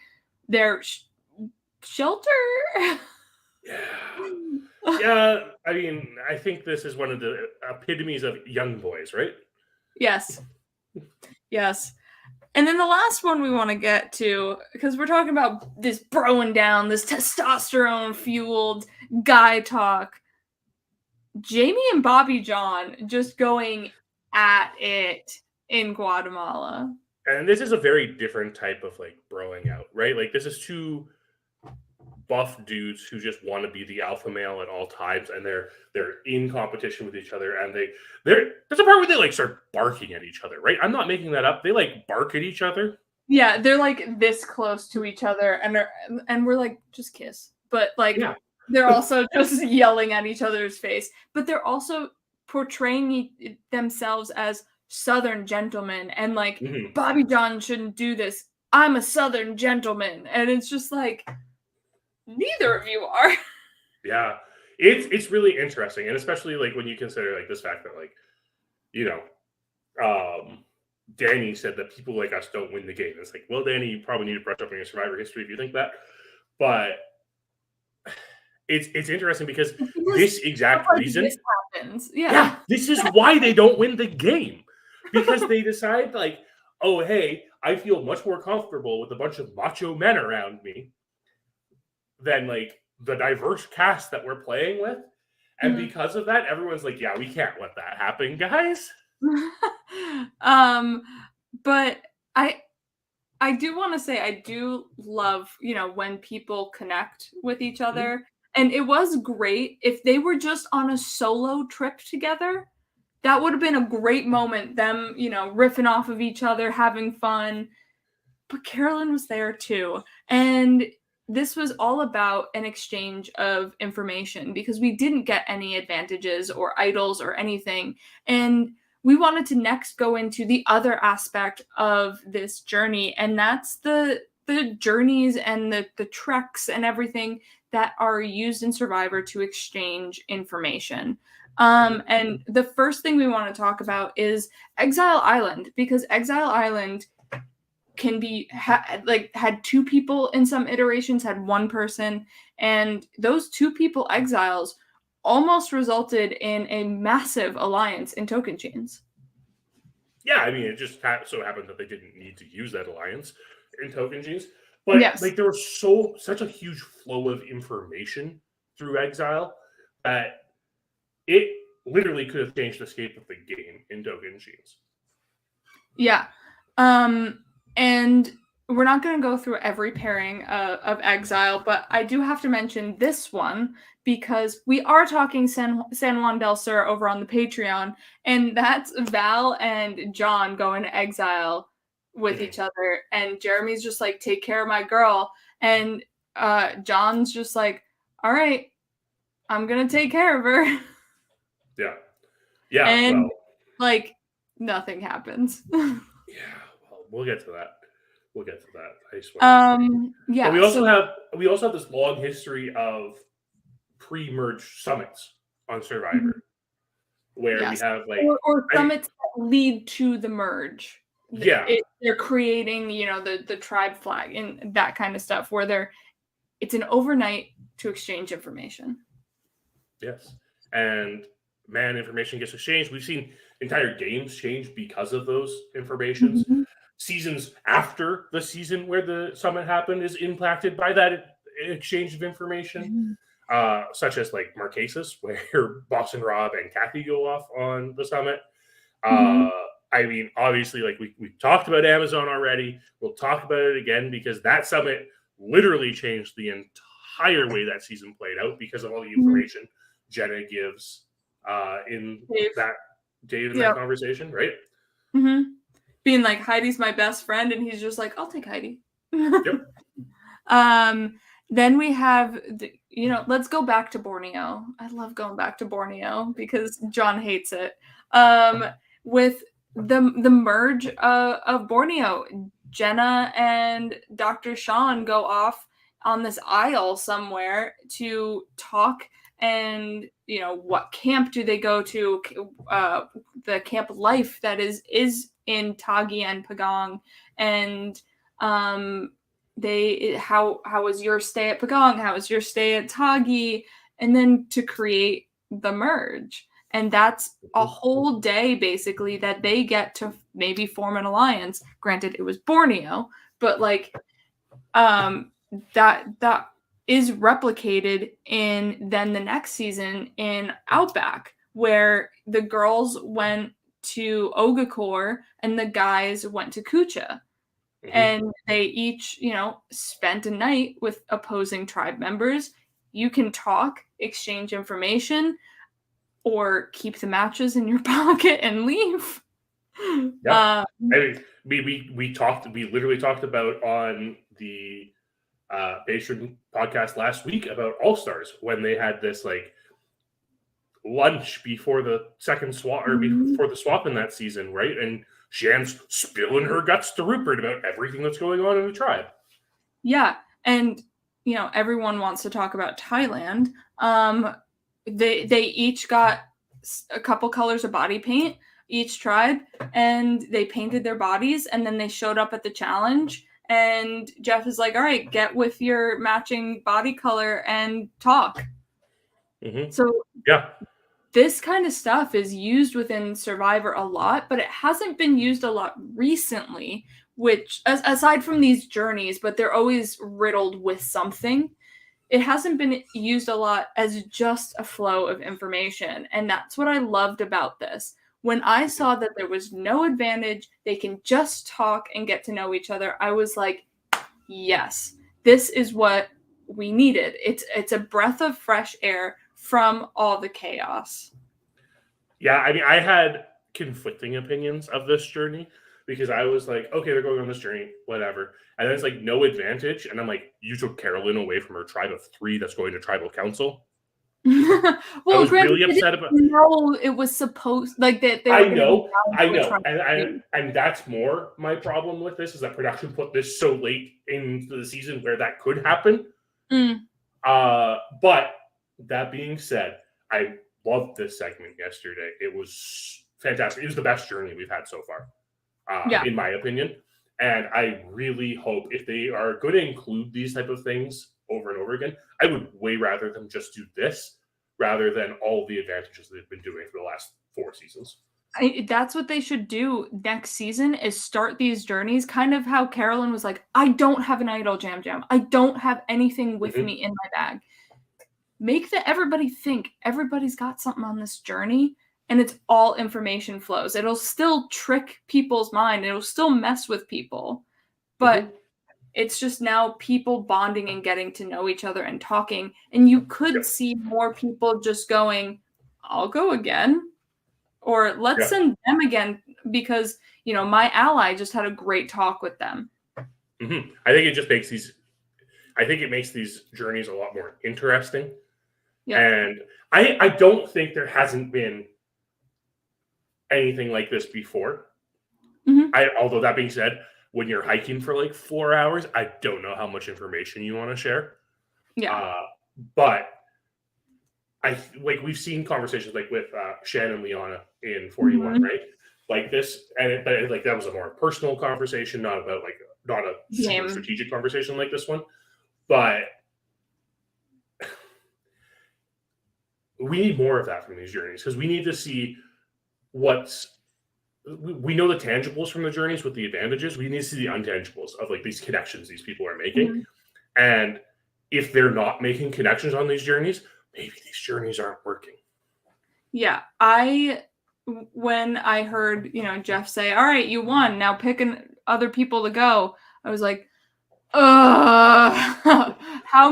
their shelter?
Yeah, I mean, I think this is one of the epitomes of young boys, right?
Yes. And then the last one we want to get to, because we're talking about this broing down, this testosterone-fueled guy talk. Jamie and Bobby John just going at it in Guatemala.
And this is a very different type of like broing out, right? Like this is two buff dudes who just want to be the alpha male at all times, and they're in competition with each other, and there's a part where they like start barking at each other, right? I'm not making that up. They like bark at each other.
Yeah, they're like this close to each other, and we're like, just kiss. But like they're also just yelling at each other's face. But they're also portraying themselves as Southern gentlemen, and like Bobby John shouldn't do this. I'm a Southern gentleman, and it's just like, neither of you are.
Yeah, it's really interesting, and especially like when you consider like this fact that like, Danny said that people like us don't win the game. It's like, well, Danny, you probably need to brush up on your Survivor history if you think that. But it's interesting because this exact reason
this happens. Yeah,
this is why they don't win the game, because they decide like, oh, hey, I feel much more comfortable with a bunch of macho men around me than like the diverse cast that we're playing with. And because of that, everyone's like, yeah, we can't let that happen, guys.
But I do want to say I do love, when people connect with each other. And it was great if they were just on a solo trip together. That would have been a great moment, them, riffing off of each other, having fun. But Carolyn was there too. And this was all about an exchange of information because we didn't get any advantages or idols or anything. And we wanted to next go into the other aspect of this journey, and that's the journeys and the treks and everything that are used in Survivor to exchange information. And the first thing we want to talk about is Exile Island, because Exile Island can be had two people in some iterations, had one person, and those two people exiles almost resulted in a massive alliance in Token Chains.
Yeah, I mean, it just so happened that they didn't need to use that alliance in Token Chains. But like there was such a huge flow of information through Exile that it literally could have changed the scape of the game in Token Chains.
Yeah. And we're not going to go through every pairing of Exile, but I do have to mention this one because we are talking San Juan del Sur over on the Patreon, and that's Val and John going to Exile with each other, and Jeremy's just like, take care of my girl, and John's just like, all right, I'm going to take care of her. Yeah. And like nothing happens.
Yeah, well, we'll get to that. I swear.
Yeah.
But we also have this long history of pre-merge summits on Survivor, where we
Yes.
have like
Or summits that lead to the merge.
Yeah.
They're creating, you know, the tribe flag and that kind of stuff where it's an overnight to exchange information.
Yes. And man, information gets exchanged. We've seen entire games change because of those informations.
Mhm.
Seasons after the season where the summit happened is impacted by that exchange of information, such as like Marquesas, where Boston Rob and Kathy go off on the summit.
Mhm.
I mean, obviously, like we talked about Amazon already. We'll talk about it again because that summit literally changed the entire way that season played out because of all the
Mhm.
information Jenna gives in
Dave.
that Dave in
Yep.
that conversation, right?
Mhm. Being like, Heidi's my best friend, and he's just like, I'll take Heidi.
Yep.
Then we have, let's go back to Borneo. I love going back to Borneo because John hates it. With the merge of Borneo, Jenna and Dr. Sean go off on this isle somewhere to talk, and what camp do they go to? The camp life that is in Tagi and Pagong, and how was your stay at Pagong? How was your stay at Tagi? And then to create the merge. And that's a whole day basically that they get to maybe form an alliance. Granted, it was Borneo, but like that is replicated in then the next season in Outback, where the girls went to Ogakor and the guys went to Kucha. And they each, spent a night with opposing tribe members. You can talk, exchange information, or keep the matches in your pocket and leave.
Yeah. I mean, we literally talked about on the Patron podcast last week about All Stars when they had this like lunch before the second swap or before the swap in that season, right? And Shan's spilling her guts to Rupert about everything that's going on in the tribe.
Yeah, and everyone wants to talk about Thailand. They each got a couple colors of body paint, each tribe, and they painted their bodies, and then they showed up at the challenge. And Jeff is like, "All right, get with your matching body color and talk." So
yeah.
This kind of stuff is used within Survivor a lot, but it hasn't been used a lot recently, which, aside from these journeys, but they're always riddled with something. It hasn't been used a lot as just a flow of information, and that's what I loved about this. When I saw that there was no advantage, they can just talk and get to know each other, I was like, yes, this is what we needed. It's a breath of fresh air from all the chaos.
Yeah, I mean, I had conflicting opinions of this journey because I was like, okay, they're going on this journey, whatever. And then it's like no advantage. And I'm like, you took Carolyn away from her tribe of 3 that's going to tribal council.
Well,
I was really upset about.
No, it was supposed like that.
I know, and that's more my problem with this is that production put this so late into the season where that could happen. But that being said, I loved this segment yesterday. It was fantastic. It was the best journey we've had so far, in my opinion. And I really hope if they are going to include these type of things over and over again, I would way rather them just do this rather than all the advantages they've been doing for the last 4 seasons.
That's what they should do next season is start these journeys, kind of how Carolyn was like, I don't have an idol jam. I don't have anything with me in my bag. Make everybody think everybody's got something on this journey, and it's all information flows. It'll still trick people's mind. It'll still mess with people, but it's just now people bonding and getting to know each other and talking. And you could see more people just going, I'll go again. Or let's send them again because, my ally just had a great talk with them.
I think it just makes these journeys a lot more interesting. Yeah. And I don't think there hasn't been anything like this before. Although that being said, when you're hiking for like 4 hours, I don't know how much information you want to share.
Yeah.
But we've seen conversations like with Shan and Liana in 41, right? Like this, but like that was a more personal conversation, not about like not a super strategic conversation like this one. But we need more of that from these journeys because we need to see we know the tangibles from the journeys with the advantages. We need to see the untangibles of like these connections these people are making. And if they're not making connections on these journeys, maybe these journeys aren't working.
Yeah. When I heard, Jeff say, all right, you won, now picking other people to go, I was like, how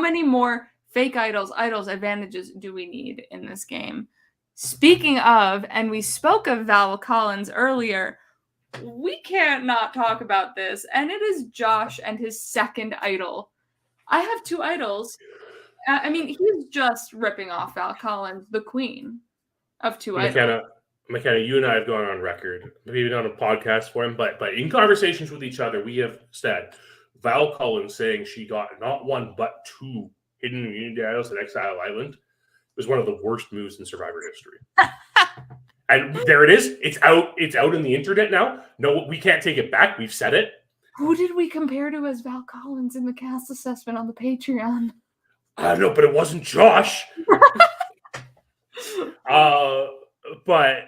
many more fake idols, advantages do we need in this game? Speaking of, and we spoke of Val Collins earlier, we can't not talk about this, and it is Josh and his second idol. I have two idols. I mean, he's just ripping off Val Collins, the queen of two idols.
McKenna, you and I have gone on record, maybe not a podcast for him, but in conversations with each other, we have said Val Collins saying she got not one but two hidden immunity idols at Exile Island was one of the worst moves in Survivor history. And there it is. It's out in the internet now. No, we can't take it back. We've said it.
Who did we compare to as Val Collins in the cast assessment on the Patreon?
I don't know, but it wasn't Josh. But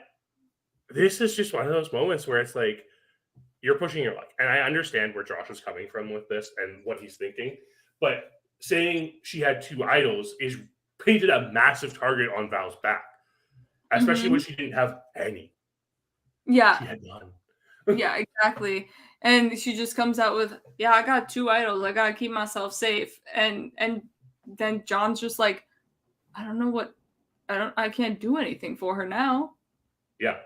this is just one of those moments where it's like you're pushing your luck. And I understand where Josh is coming from with this and what he's thinking. But saying she had two idols is painted a massive target on Val's back. Especially when she didn't have any.
Yeah.
She had none.
Yeah, exactly. And she just comes out with, yeah, I got two idols. I gotta keep myself safe. And then John's just like, I can't do anything for her now.
Yeah.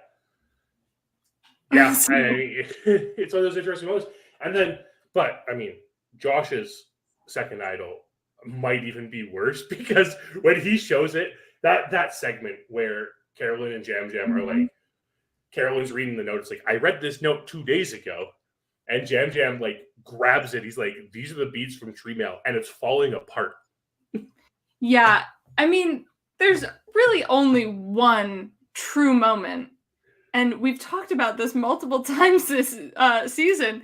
Yeah. I mean, it's one of those interesting moments. And then, but I mean, Josh's second idol might even be worse because when he shows it, that segment where Carolyn and Jam are like, Carolyn's reading the note. It's like, I read this note 2 days ago. And Jam like grabs it. He's like, these are the beads from Tree Mail. And it's falling apart.
Yeah. I mean, there's really only one true moment. And we've talked about this multiple times this season.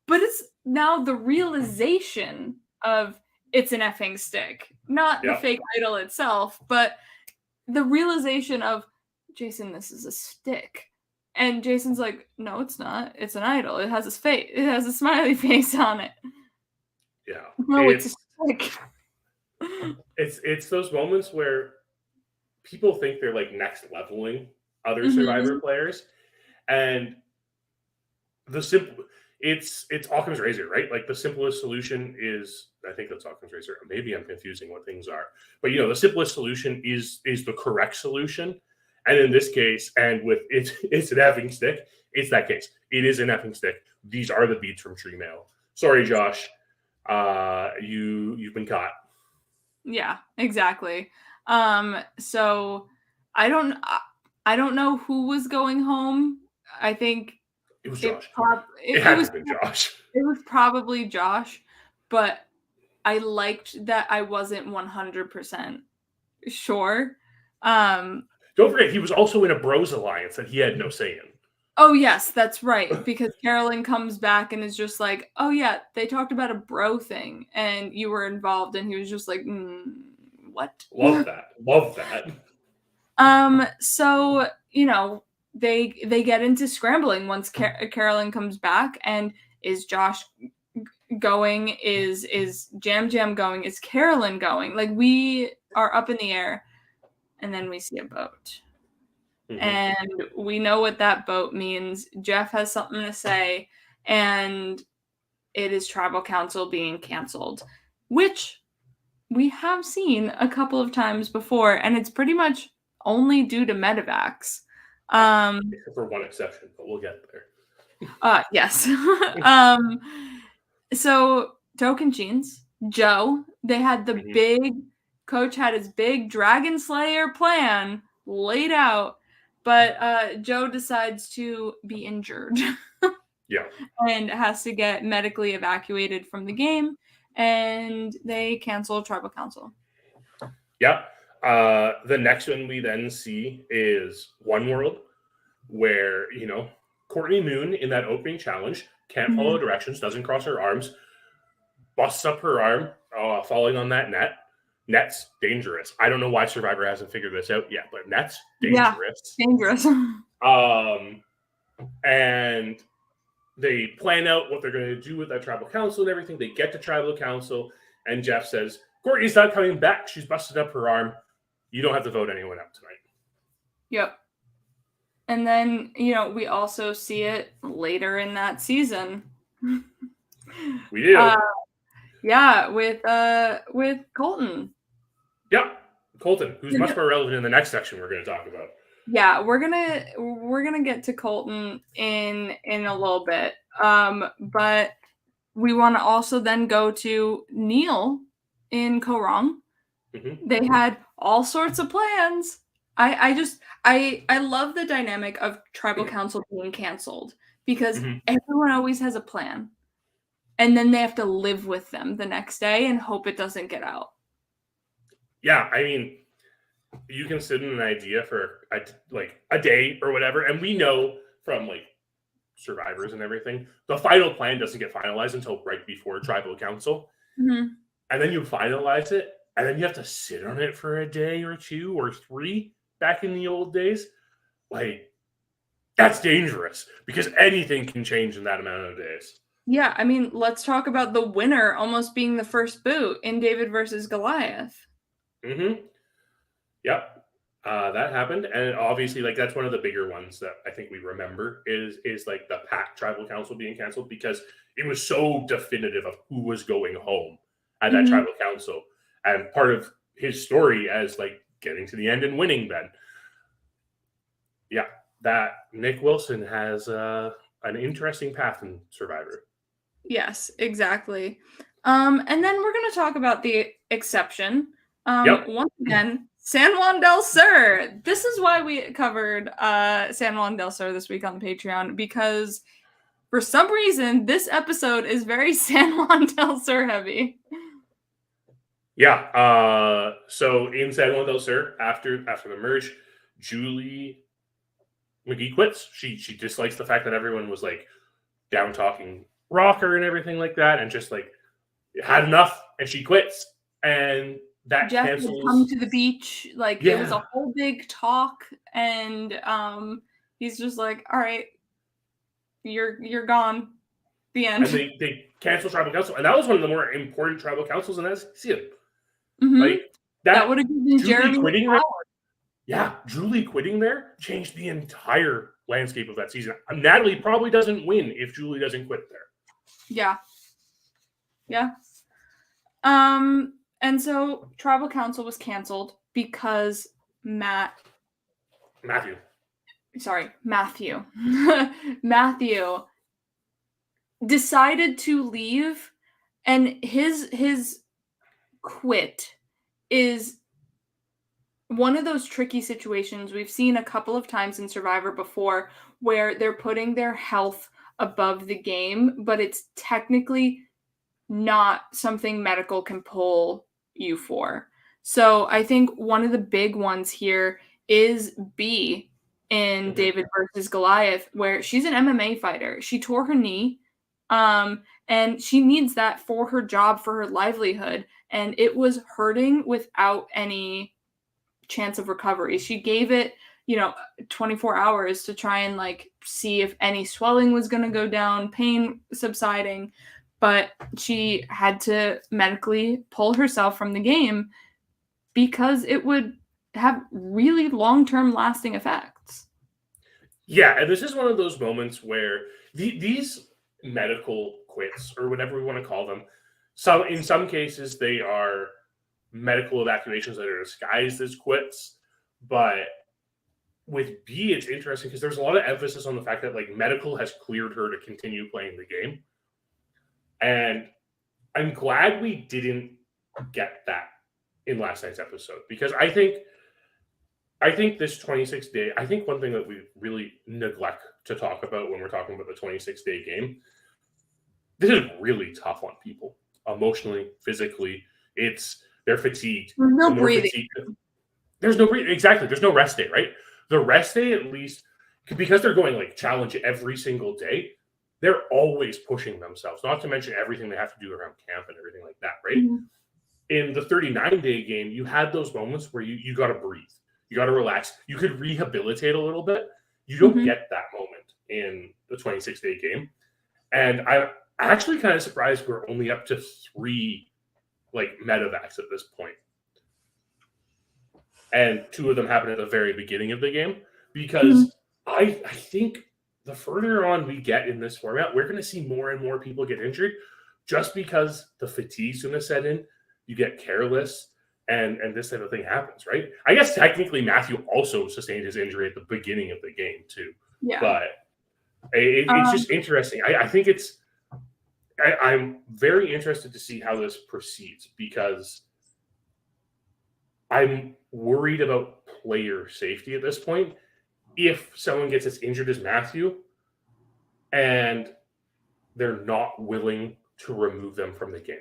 But it's now the realization of it's an effing stick. Not the fake idol itself, but the realization of, Jason, this is a stick. And Jason's like, no, it's not. It's an idol. It has a face. It has a smiley face on it.
Yeah.
No, it's a stick.
It's those moments where people think they're like next leveling other Survivor players. And it's Occam's razor, right? Like the simplest solution is, I think that's Occam's razor. Maybe I'm confusing what things are, but the simplest solution is the correct solution. And in this case, and with it's an effing stick. It's that case. It is an effing stick. These are the beats from Tree Mail. Sorry, Josh. You've been caught.
Yeah, exactly. So I don't know who was going home. I think
it was Josh.
It
had to have been Josh.
It was probably Josh, but I liked that I wasn't 100% sure.
Don't forget, he was also in a Bros Alliance that he had no say in.
Oh, yes, that's right. Because Carolyn comes back and is just like, oh, yeah, they talked about a bro thing and you were involved. And he was just like, what?
Love that.
So, they get into scrambling once Carolyn comes back. And is Josh going? Is Jam going? Is Carolyn going? Like, we are up in the air. And then we see a boat. And we know what that boat means. Jeff has something to say. And it is Tribal Council being canceled. Which we have seen a couple of times before. And it's pretty much only due to medevacs.
Except for one exception, but we'll get there.
Yes. So, Token Jeans, Joe, they had the big... Coach had his big Dragon Slayer plan laid out, but Joe decides to be injured.
Yeah.
And has to get medically evacuated from the game, and they cancel Tribal Council.
Yeah. The next one we then see is One World, where, Courtney Moon in that opening challenge can't follow directions, doesn't cross her arms, busts up her arm, falling on that net. Net's dangerous. I don't know why Survivor hasn't figured this out yet, but net's dangerous.
Yeah, dangerous.
And they plan out what they're going to do with that tribal council and everything. They get to tribal council, and Jeff says, Courtney's not coming back. She's busted up her arm. You don't have to vote anyone out tonight.
Yep. And then, we also see it later in that season.
We do.
Yeah, with Colton.
Yeah, Colton, who's much more relevant in the next section we're going to talk about.
Yeah, we're gonna get to Colton in a little bit. But we want to also then go to Neil in Korong. Mm-hmm. They had all sorts of plans. I love the dynamic of tribal council being canceled because everyone always has a plan. And then they have to live with them the next day and hope it doesn't get out.
Yeah, I mean, you can sit in an idea for a day or whatever, and we know from survivors and everything, the final plan doesn't get finalized until right before tribal council. Mm-hmm. And then you finalize it, and then you have to sit on it for a day or two or three back in the old days. That's dangerous because anything can change in that amount of days.
Yeah, I mean, let's talk about the winner almost being the first boot in David versus Goliath.
Mm-hmm. Yep. That happened. And obviously, that's one of the bigger ones that I think we remember is the Pack Tribal Council being canceled because it was so definitive of who was going home at that Tribal Council. And part of his story as getting to the end and winning then. Yeah, that Nick Wilson has an interesting path in Survivor.
Yes, exactly. And then we're going to talk about the exception. Once again, San Juan del Sur. This is why we covered San Juan del Sur this week on the Patreon, because for some reason, this episode is very San Juan del Sur heavy.
Yeah. So in San Juan del Sur, after the merge, Julie McGee quits. She dislikes the fact that everyone was down talking rocker and everything like that, and just had enough, and she quits. And that
Jeff
cancels.
Would come to the beach, It was a whole big talk, and he's just all right, you're gone. The end.
And they cancel tribal council, and that was one of the more important tribal councils in that season.
Mm-hmm. That would have given Jeremy
quitting there. Yeah, Julie quitting there changed the entire landscape of that season. Natalie probably doesn't win if Julie doesn't quit there.
Yeah. And so tribal council was canceled because Matthew decided to leave, and his quit is one of those tricky situations we've seen a couple of times in Survivor before where they're putting their health above the game, but it's technically not something medical can pull you for. So I think one of the big ones here is B in David versus Goliath, where she's an MMA fighter. She tore her knee, and she needs that for her job, for her livelihood, and it was hurting without any chance of recovery. She gave it 24 hours to try and see if any swelling was going to go down, pain subsiding, but she had to medically pull herself from the game because it would have really long-term lasting effects.
Yeah, and this is one of those moments where these medical quits, or whatever we want to call them, in some cases they are medical evacuations that are disguised as quits, but with B, it's interesting because there's a lot of emphasis on the fact that medical has cleared her to continue playing the game. And I'm glad we didn't get that in last night's episode, because I think this 26-day, I think one thing that we really neglect to talk about when we're talking about the 26-day game, this is really tough on people, emotionally, physically. They're fatigued.
No breathing.
there's no exactly. There's no rest day, right? The rest day, at least, because they're going like challenge every single day, they're always pushing themselves. Not to mention everything they have to do around camp and everything like that, right?
Mhm.
In the 39-day game, you had those moments where you got to breathe, you got to relax, you could rehabilitate a little bit. You don't get that moment in the 26-day game, and I'm actually kind of surprised we're only up to 3 like medevacs at this point. And 2 of them happen at the very beginning of the game, because I think the further on we get in this format, we're going to see more and more people get injured, just because the fatigue's going to set in. You get careless, and this type of thing happens, right? I guess technically Matthew also sustained his injury at the beginning of the game too.
Yeah.
But it's just interesting. I think I'm very interested to see how this proceeds, because I'm worried about player safety at this point. If someone gets as injured as Matthew and they're not willing to remove them from the game,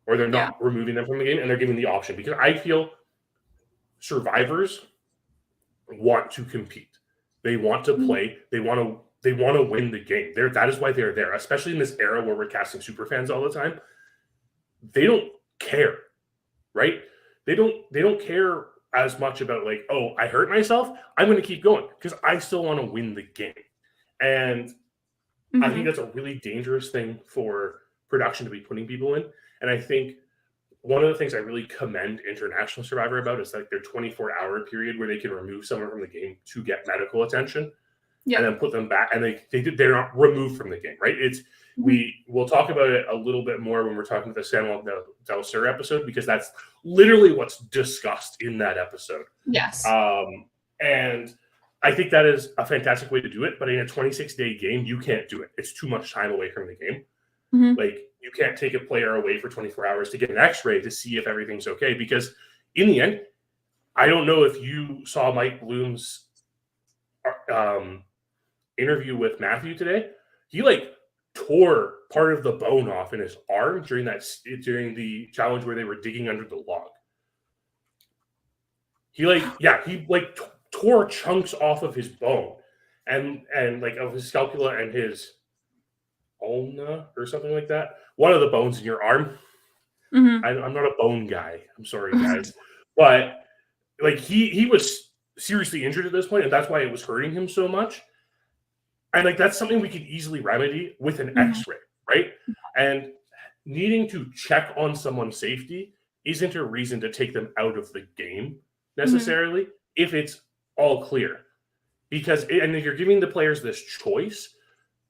or they're not removing them from the game and they're giving the option, because I feel survivors want to compete. They want to play. They want to win the game. That is why they're there, especially in this era where we're casting super fans all the time. They don't care, right? They don't care as much about like, oh, I hurt myself, I'm going to keep going because I still want to win the game. And I think that's a really dangerous thing for production to be putting people in. And I think one of the things I really commend International Survivor about is like their 24-hour period where they can remove someone from the game to get medical attention, and then put them back, and they're not removed from the game, right? We'll talk about it a little bit more when we're talking about the San Juan del Sur episode, because that's literally what's discussed in that episode.
Yes.
And I think that is a fantastic way to do it, but in a 26-day game, you can't do it. It's too much time away from the game. Like, you can't take a player away for 24 hours to get an x-ray to see if everything's okay, because in the end, I don't know if you saw Mike Bloom's interview with Matthew today. He like tore part of the bone off in his arm during the challenge where they were digging under the log. He tore chunks off of his bone and like of his scapula and his ulna or something like that. One of the bones in your arm. I'm not a bone guy. I'm sorry, guys. But like he was seriously injured at this point, and that's why it was hurting him so much. And like that's something we could easily remedy with an x-ray, right? And needing to check on someone's safety isn't a reason to take them out of the game necessarily if it's all clear. Because and if you're giving the players this choice,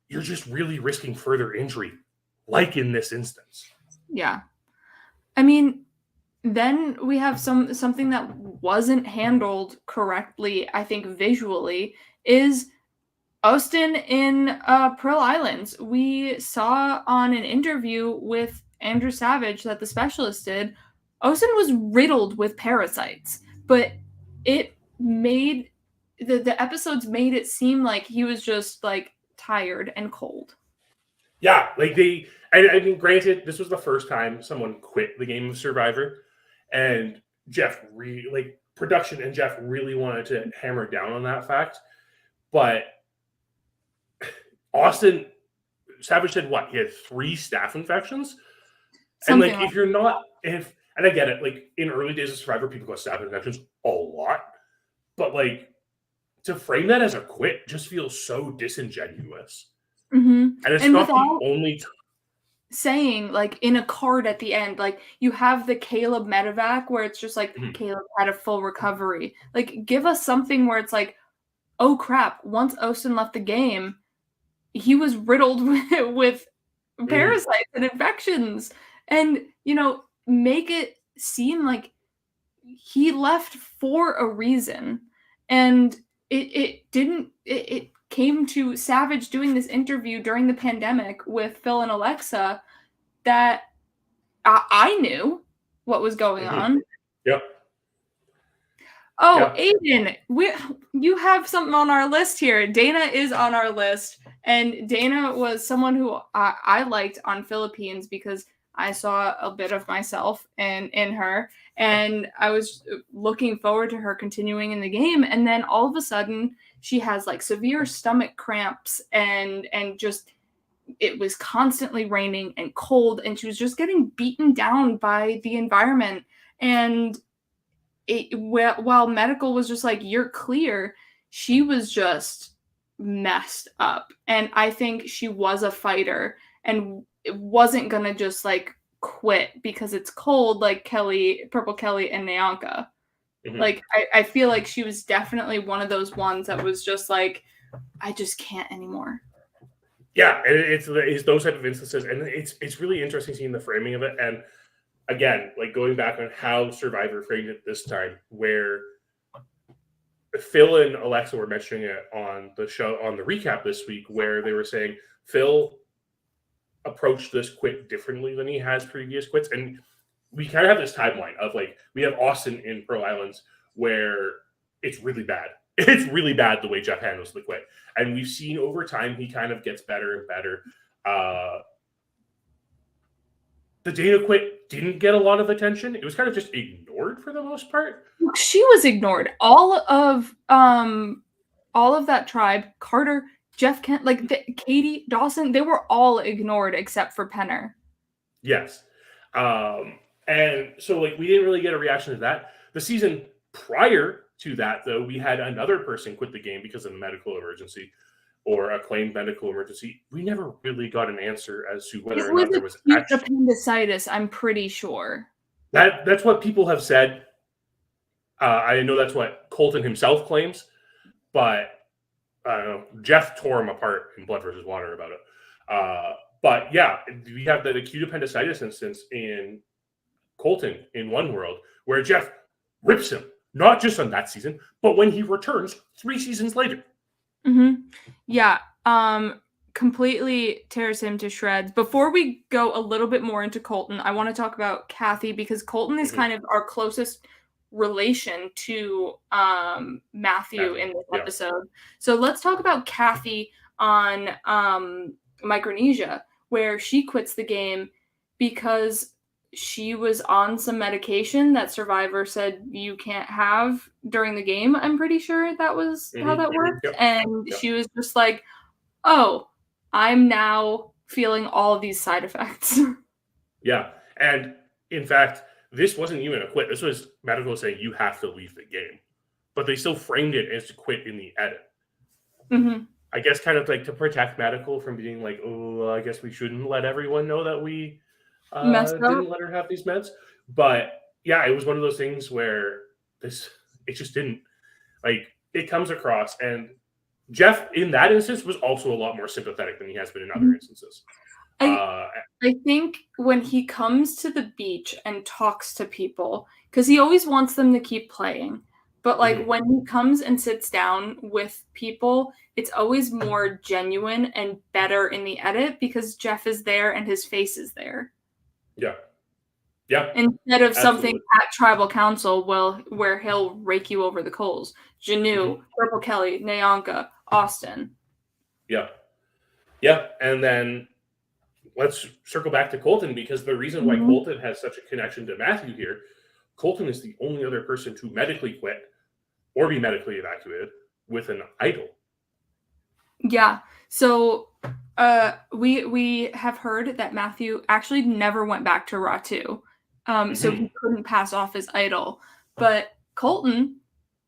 you're just really risking further injury, like in this instance. Yeah.
I mean, then we have something that wasn't handled correctly, I think, visually, is Austin in Pearl Islands. We saw on an interview with Andrew Savage that the specialist did, Austin was riddled with parasites, but it made the episodes made it seem like he was just like tired and cold.
Yeah, like I mean, granted, this was the first time someone quit the game of Survivor, and production and Jeff really wanted to hammer down on that fact. But Austin Savage said what? He had 3 staph infections.
Something
and like if you're not and I get it, like in early days of Survivor, people got staph infections a lot. But like to frame that as a quit just feels so disingenuous. And it's not the only time.
Saying like in a card at the end, like you have the Caleb medevac where it's just like Caleb had a full recovery. Like give us something where it's like, oh crap, once Austin left the game, he was riddled with parasites and infections, and make it seem like he left for a reason. And it came to Savage doing this interview during the pandemic with Phil and Alexa that I knew what was going on.
Yep.
Oh, yep. Aiden, you have something on our list here. Dana is on our list, and Dana was someone who I liked on Philippines because I saw a bit of myself in her, and I was looking forward to her continuing in the game. And then all of a sudden, she has like severe stomach cramps, and just it was constantly raining and cold, and she was just getting beaten down by the environment. And while medical was just like, you're clear, she was just messed up. And I think she was a fighter and it wasn't gonna just like quit because it's cold, like Purple Kelly and Nyanka. Like I feel like she was definitely one of those ones that was just like, I just can't anymore.
Yeah, and it's those type of instances, and it's really interesting seeing the framing of it. And again, like going back on how Survivor framed it this time, where Phil and Alexa were mentioning it on the show, on the recap this week, where they were saying Phil approached this quit differently than he has previous quits. And we kind of have this timeline of like, we have Austin in Pearl Islands where it's really bad. It's really bad the way Jeff handles the quit. And we've seen over time, he kind of gets better and better. The Dana quit didn't get a lot of attention. It was kind of just ignored for the most part.
She was ignored. All of that tribe, Carter, Jeff Kent, like Katie, Dawson, they were all ignored except for Penner.
Yes. And so like we didn't really get a reaction to that. The season prior to that, though, we had another person quit the game because of a medical emergency or a claimed medical emergency. We never really got an answer as to whether or not there was
appendicitis, I'm pretty sure.
That's what people have said. I know that's what Colton himself claims, but Jeff tore him apart in Blood versus Water about it. But yeah, we have that acute appendicitis instance in Colton in One World where Jeff rips him, not just on that season, but when he returns 3 seasons later.
Yeah, completely tears him to shreds. Before we go a little bit more into Colton, I want to talk about Kathy because Colton is kind of our closest relation to Matthew in this episode. So let's talk about Kathy on Micronesia, where she quits the game because she was on some medication that Survivor said you can't have during the game. I'm pretty sure that was how that worked. And she was just like, oh, I'm now feeling all of these side effects.
Yeah. And in fact, this wasn't even a quit. This was medical saying you have to leave the game. But they still framed it as a quit in the edit. I guess kind of like to protect medical from being like, oh, I guess we shouldn't let everyone know that we didn't let her have these meds. But yeah, it was one of those things where it just didn't, like, it comes across. And Jeff, in that instance, was also a lot more sympathetic than he has been in other instances.
I think when he comes to the beach and talks to people, because he always wants them to keep playing, but like when he comes and sits down with people, it's always more genuine and better in the edit because Jeff is there and his face is there. Yeah. Instead of something at Tribal Council, where he'll rake you over the coals. Janu, Purple Kelly, Nyanka, Austin.
Yeah. And then let's circle back to Colton because the reason why Colton has such a connection to Matthew here, Colton is the only other person to medically quit or be medically evacuated with an idol. Yeah.
So we have heard that Matthew actually never went back to Ratu. So he couldn't pass off his idol. But Colton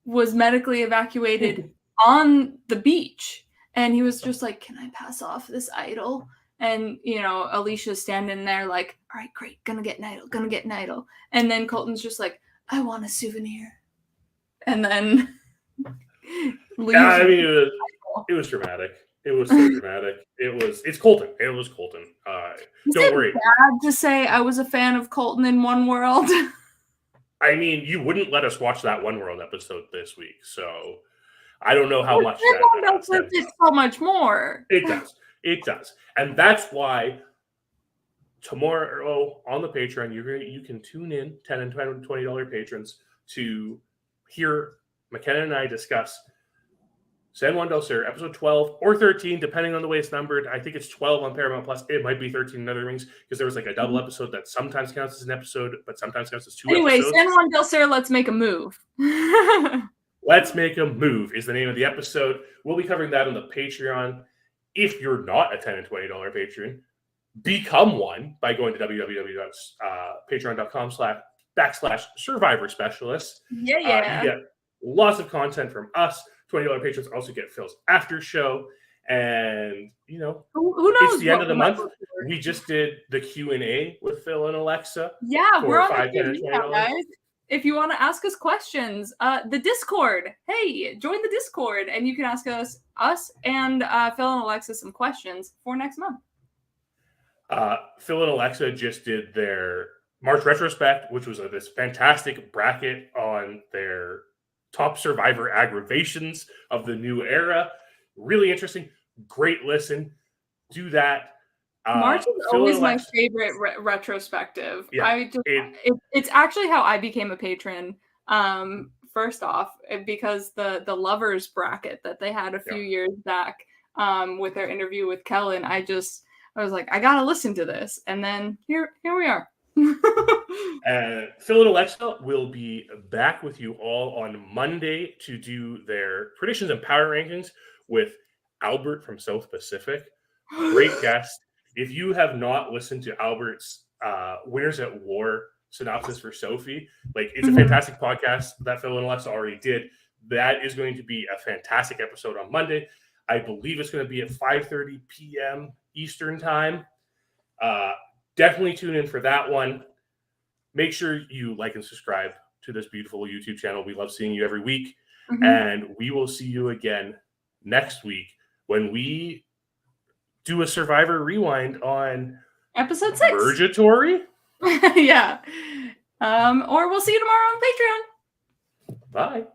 was medically evacuated on the beach. And he was just like, can I pass off this idol? And, Alicia's standing there like, all right, great. Gonna get an idol. And then Colton's just like, I want a souvenir. And then...
it was dramatic. It was so dramatic. It's Colton. It was Colton. Don't worry.
Bad to say I was a fan of Colton in One World.
I mean, you wouldn't let us watch that One World episode this week, so I don't know how much
that does. It's so much more.
It does. And that's why tomorrow on the Patreon, you can tune in, $10 and $20 patrons, to hear McKenna and I discuss San Juan del Sur, episode 12 or 13, depending on the way it's numbered. I think it's 12 on Paramount Plus. It might be 13 in other rings because there was like a double episode that sometimes counts as an episode, but sometimes counts as two episodes.
San Juan del Sur, let's make a move.
Let's Make a Move is the name of the episode. We'll be covering that on the Patreon. If you're not a $10 and $20 patron, become one by going to www.patreon.com/Survivor Specialists.
Yeah.
You get lots of content from us. $20 patrons also get Phil's after show. And,
who knows?
It's the end of the month. We just did the Q&A with Phil and Alexa.
Yeah, we're on
$5,
the
$10,
now, guys. If you want to ask us questions, the Discord. Hey, join the Discord, and you can ask us and Phil and Alexa some questions for next month.
Phil and Alexa just did their March retrospect, which was this fantastic bracket on their top Survivor aggravations of the new era. Really interesting. Great listen. Do that.
March is always my favorite retrospective.
Yeah,
it's actually how I became a patron. First off, because the lovers bracket that they had a few years back with their interview with Kellen, I was like, I gotta listen to this, and then here we are.
Phil and Alexa will be back with you all on Monday to do their predictions and power rankings with Albert from South Pacific. Great guest. If you have not listened to Albert's Winners at War synopsis for Sophie, it's a fantastic podcast that Phil and Alexa already did. That is going to be a fantastic episode on Monday. I believe it's going to be at 5:30 p.m. Eastern time. Definitely tune in for that one. Make sure you like and subscribe to this beautiful YouTube channel. We love seeing you every week. And we will see you again next week when we do a Survivor rewind on
episode 6.
Purgatory?
Yeah. Or we'll see you tomorrow on Patreon.
Bye.